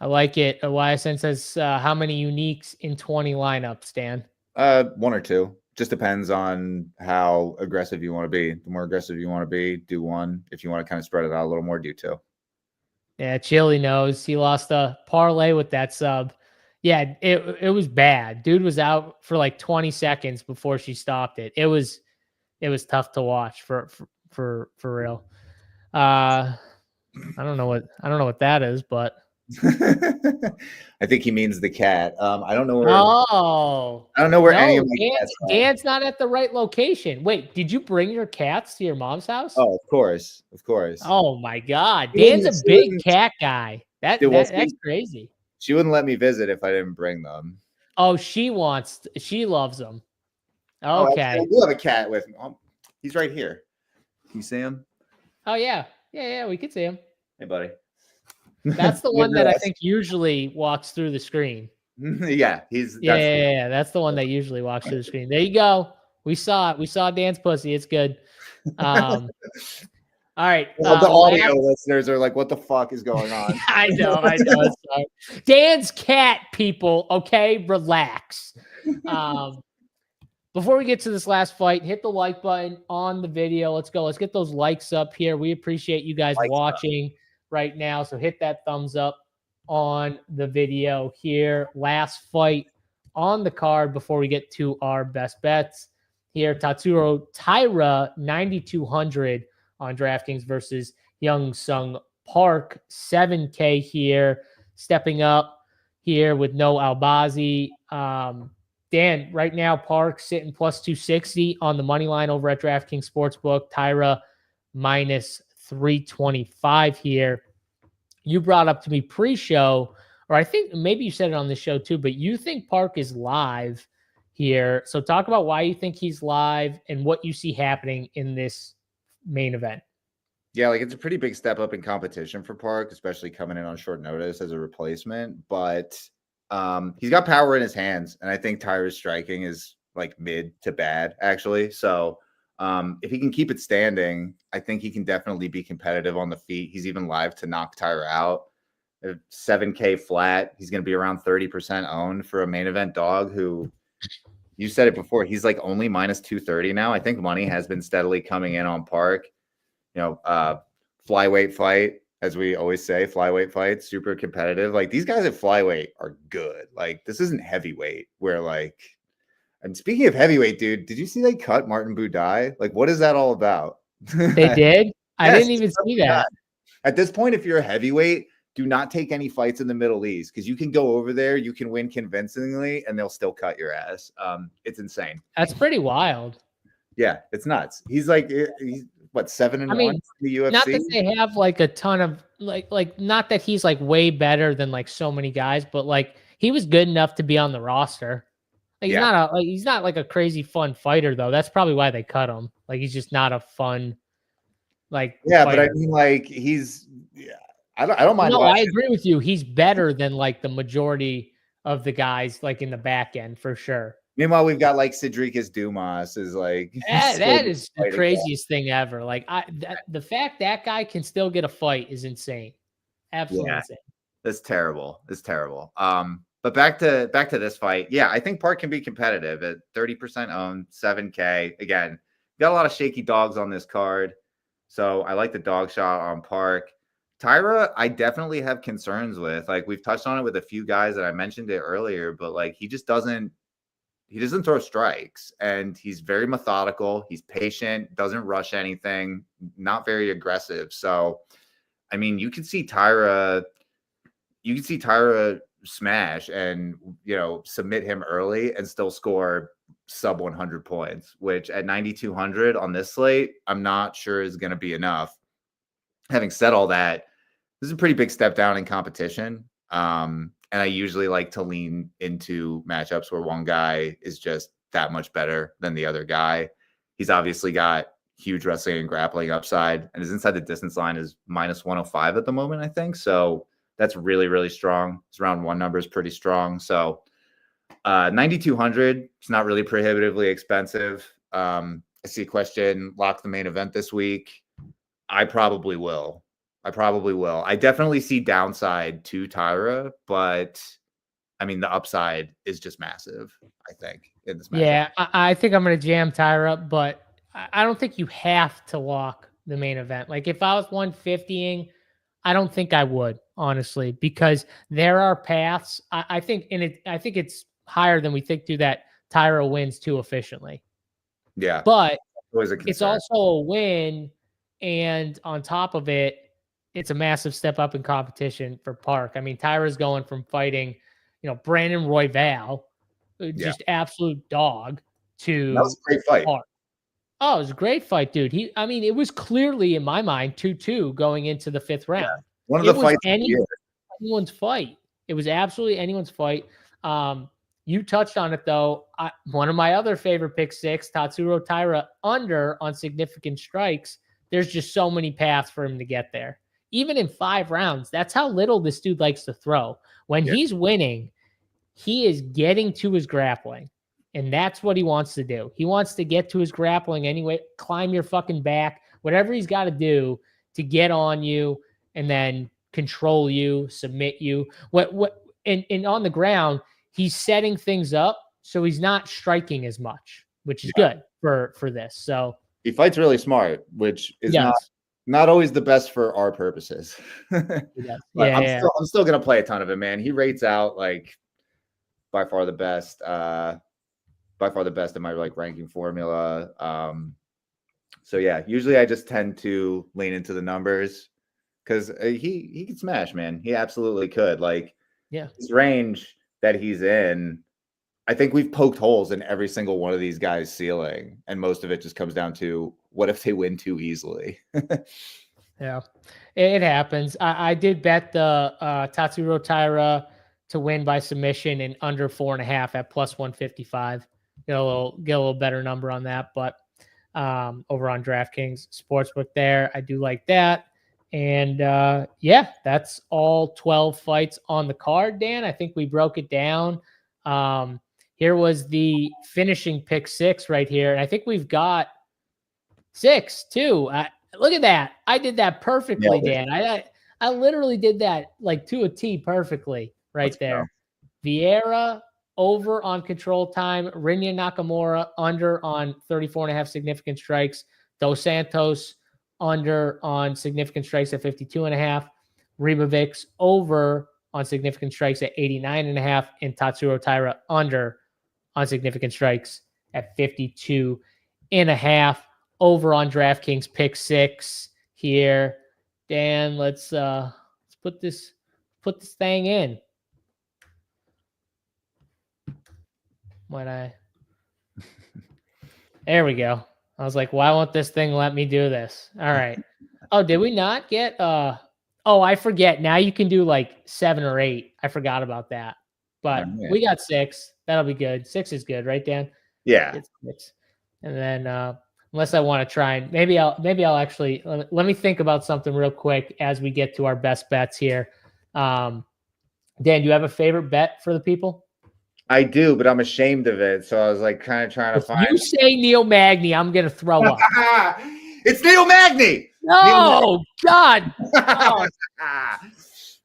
I like it. YSN says, how many uniques in 20 lineups, Dan? 1 or 2. Just depends on how aggressive you want to be. The more aggressive you want to be, do 1. If you want to kind of spread it out a little more, do 2. Yeah, Chili knows. He lost a parlay with that sub. Yeah, it was bad. Dude was out for like 20 seconds before she stopped it. It was tough to watch for real. I don't know what that is, but I think he means the cat. I don't know where. Oh, I don't know where any of my Dan's not at the right location. Wait, did you bring your cats to your mom's house? Oh, of course. Oh my God, Dan's a big cat guy. That's crazy. She wouldn't let me visit if I didn't bring them. Oh, she loves them. Okay. I do have a cat with me. He's right here. Can you see him? Oh yeah, we can see him. Hey, buddy. That's the one that I think usually walks through the screen. Yeah, that's the one that usually walks through the screen. There you go. We saw it. We saw Dan's pussy. It's good. All right. Well, the audio listeners are like, what the fuck is going on? I know. Dan's cat, people. Okay, relax. Before we get to this last fight, hit the like button on the video. Let's go. Let's get those likes up here. We appreciate you guys watching right now. So hit that thumbs up on the video here. Last fight on the card before we get to our best bets here. TAIRA 9,200 on DraftKings versus Young Sung Park. 7K here. Stepping up here with no Albazi. Dan, right now, Park sitting plus 260 on the money line over at DraftKings Sportsbook. TAIRA minus 325 here. You brought up to me pre-show, or I think maybe you said it on the show too, but you think Park is live here. So talk about why you think he's live and what you see happening in this main event. Yeah, like it's a pretty big step up in competition for Park, especially coming in on short notice as a replacement. But he's got power in his hands, and I think TAIRA's striking is like mid to bad, actually. So if he can keep it standing, I think he can definitely be competitive on the feet. He's even live to knock TAIRA out. 7K flat. He's going to be around 30% owned for a main event dog who, you said it before, he's like only minus 230 now. I think money has been steadily coming in on Park. You know, flyweight fight, as we always say, flyweight fight, super competitive. Like these guys at flyweight are good. Like this isn't heavyweight where like, and speaking of heavyweight, dude, did you see they cut Martin Budai? Like, what is that all about? They did? I didn't even see that. At this point, if you're a heavyweight, do not take any fights in the Middle East because you can go over there, you can win convincingly, and they'll still cut your ass. It's insane. That's pretty wild. Yeah, it's nuts. He's like, he's what, 7-1 in the UFC? Not that they have like a ton of like not that he's like way better than like so many guys, but like he was good enough to be on the roster. Like, he's not like a crazy fun fighter though. That's probably why they cut him. Like he's just not a fun fighter. But I mean like I don't mind. No, I agree with you. He's better than like the majority of the guys like in the back end for sure. Meanwhile, we've got like Cedricus Dumas is like that is the craziest thing ever. Like the fact that guy can still get a fight is insane. Absolutely insane. That's terrible. It's terrible. But back to this fight. Yeah, I think Park can be competitive at 30% owned, 7K. Again, got a lot of shaky dogs on this card. So I like the dog shot on Park. TAIRA, I definitely have concerns with. Like, we've touched on it with a few guys that I mentioned it earlier, but like he doesn't throw strikes, and he's very methodical. He's patient, doesn't rush anything, not very aggressive. So, I mean, you can see TAIRA smash and, submit him early and still score sub 100 points, which at 9,200 on this slate, I'm not sure is going to be enough. Having said all that, this is a pretty big step down in competition. And I usually like to lean into matchups where one guy is just that much better than the other guy. He's obviously got huge wrestling and grappling upside, and his inside the distance line is minus 105 at the moment, I think. So that's really, really strong. His round one number is pretty strong. So 9,200, it's not really prohibitively expensive. I see a question, lock the main event this week. I probably will. I definitely see downside to TAIRA, but I mean, the upside is just massive, I think, in this match. Yeah, I think I'm going to jam TAIRA, but I don't think you have to lock the main event. Like, if I was 150ing, I don't think I would, honestly, because there are paths. I think it's higher than we think through that TAIRA wins too efficiently. Yeah. But always a concern. It's also a win. And on top of it, it's a massive step up in competition for Park. I mean, TAIRA's going from fighting, Brandon Royval, just absolute dog, to that was a great fight. Park. Oh, it was a great fight, dude. It was clearly, in my mind, 2-2 going into the fifth round. Yeah. One of the fights. Anyone's fight. It was absolutely anyone's fight. You touched on it, though. One of my other favorite pick six, Tatsuro TAIRA, under on significant strikes. There's just so many paths for him to get there. Even in 5 rounds, that's how little this dude likes to throw. When he's winning, he is getting to his grappling, and that's what he wants to do. He wants to get to his grappling anyway, climb your fucking back, whatever he's got to do to get on you and then control you, submit you. And on the ground, he's setting things up so he's not striking as much, which is good for this. So he fights really smart, which is not always the best for our purposes. I'm still going to play a ton of him, man. He rates out like by far the best in my like ranking formula. So yeah, usually I just tend to lean into the numbers because he can smash, man. He absolutely could. Like, his range that he's in, I think we've poked holes in every single one of these guys' ceiling, and most of it just comes down to what if they win too easily. Yeah, it happens. I did bet the Tatsuro TAIRA to win by submission in under 4.5 at plus 155. Get a little better number on that, but over on DraftKings Sportsbook there, I do like that. And that's all 12 fights on the card, Dan. I think we broke it down. Here was the finishing pick 6 right here. And I think we've got 6 too. Look at that. I did that perfectly, Dan. I literally did that like to a T perfectly right there. Vieira over on control time. Rinya Nakamura under on 34.5 significant strikes. Dos Santos under on significant strikes at 52.5. Removic over on significant strikes at 89.5. And Tatsuro TAIRA under on significant strikes at 52.5. Over on DraftKings pick 6 here. Dan, let's put this thing in. There we go. I was like, why won't this thing let me do this? All right. Oh, did we not get I forget. Now you can do like 7 or 8. I forgot about that. But we got 6. That'll be good. 6 is good, right, Dan? Yeah. It's 6. And then unless I want to try and maybe I'll actually let me think about something real quick as we get to our best bets here. Dan, do you have a favorite bet for the people? I do, but I'm ashamed of it. So I was like kind of trying to find. You say Neil Magny, I'm gonna throw up. It's Neil Magny. No, God. Oh.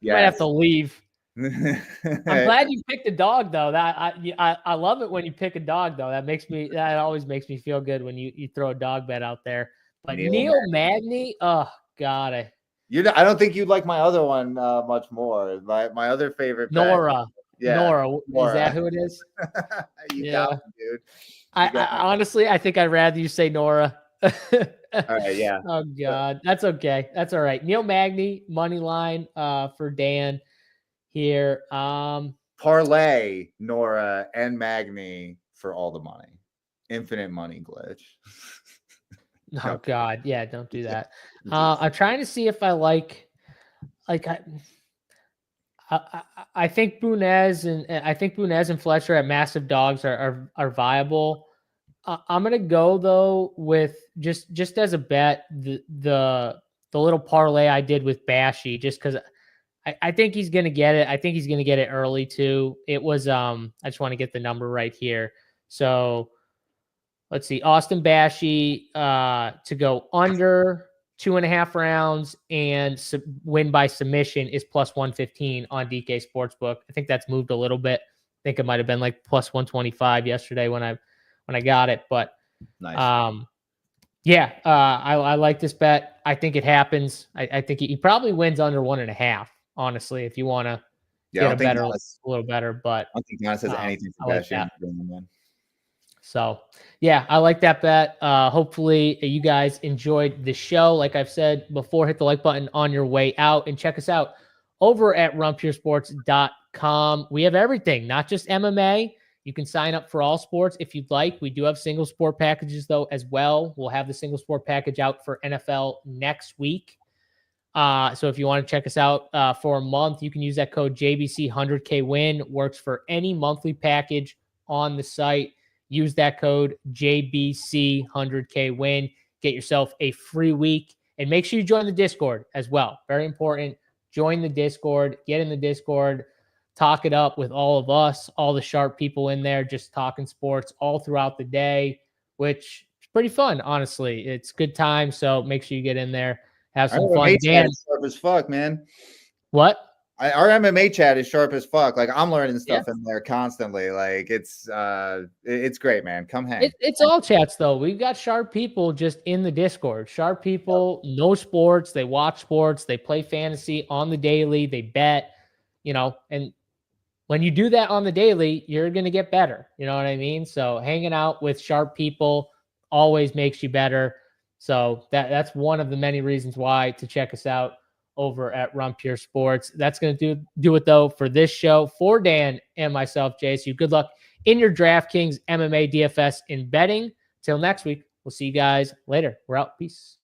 You might have to leave. I'm glad you picked a dog, though. That I love it when you pick a dog, though. That always makes me feel good when you throw a dog bet out there. But Neil Magny, oh God, I don't think you'd like my other one much more. My other favorite bet. Nora. Yeah, Nora. Nora. Is that who it is? You got me, dude. I honestly, I think I'd rather you say Nora. All right, yeah. Oh God, that's okay. That's all right. Neil Magny money line for Dan here. Parlay Nora and Magny for all the money. Infinite money glitch. Oh God, yeah, don't do that. I'm trying to see if I like I think Bunes and Fletcher at massive dogs are viable. I'm gonna go though with just as a bet the little parlay I did with Bashy just because I think he's gonna get it. I think he's gonna get it early too. It was I just want to get the number right here. So let's see, Austin Bashy to go under 2.5 rounds and win by submission is plus 115 on DK Sportsbook. I think that's moved a little bit. I think it might have been like plus 125 yesterday when I got it. But nice. Yeah, I like this bet. I think it happens. I think he probably wins under 1.5. Honestly, if you want to get a little better. But I don't think Giannis has anything for Bashy. So, yeah, I like that bet. Hopefully, you guys enjoyed the show. Like I've said before, hit the like button on your way out and check us out over at runpuresports.com. We have everything, not just MMA. You can sign up for all sports if you'd like. We do have single sport packages, though, as well. We'll have the single sport package out for NFL next week. So if you want to check us out for a month, you can use that code JBC100KWin. Works for any monthly package on the site. Use that code JBC100KWin. Get yourself a free week. And make sure you join the Discord as well. Very important. Join the Discord. Get in the Discord. Talk it up with all of us, all the sharp people in there, just talking sports all throughout the day, which is pretty fun, honestly. It's good time. So make sure you get in there. Have some fun. Dan, sharp as fuck, man. What? Our MMA chat is sharp as fuck. Like I'm learning stuff in there constantly. Like it's great, man. Come hang. It's all chats though. We've got sharp people just in the Discord. Sharp people know sports. They watch sports. They play fantasy on the daily. They bet. And when you do that on the daily, you're gonna get better. You know what I mean? So hanging out with sharp people always makes you better. So that's one of the many reasons why to check us out over at Run Pure Sports. That's going to do it, though, for this show. For Dan and myself, JSU, good luck in your DraftKings MMA DFS in betting. Till next week, we'll see you guys later. We're out. Peace.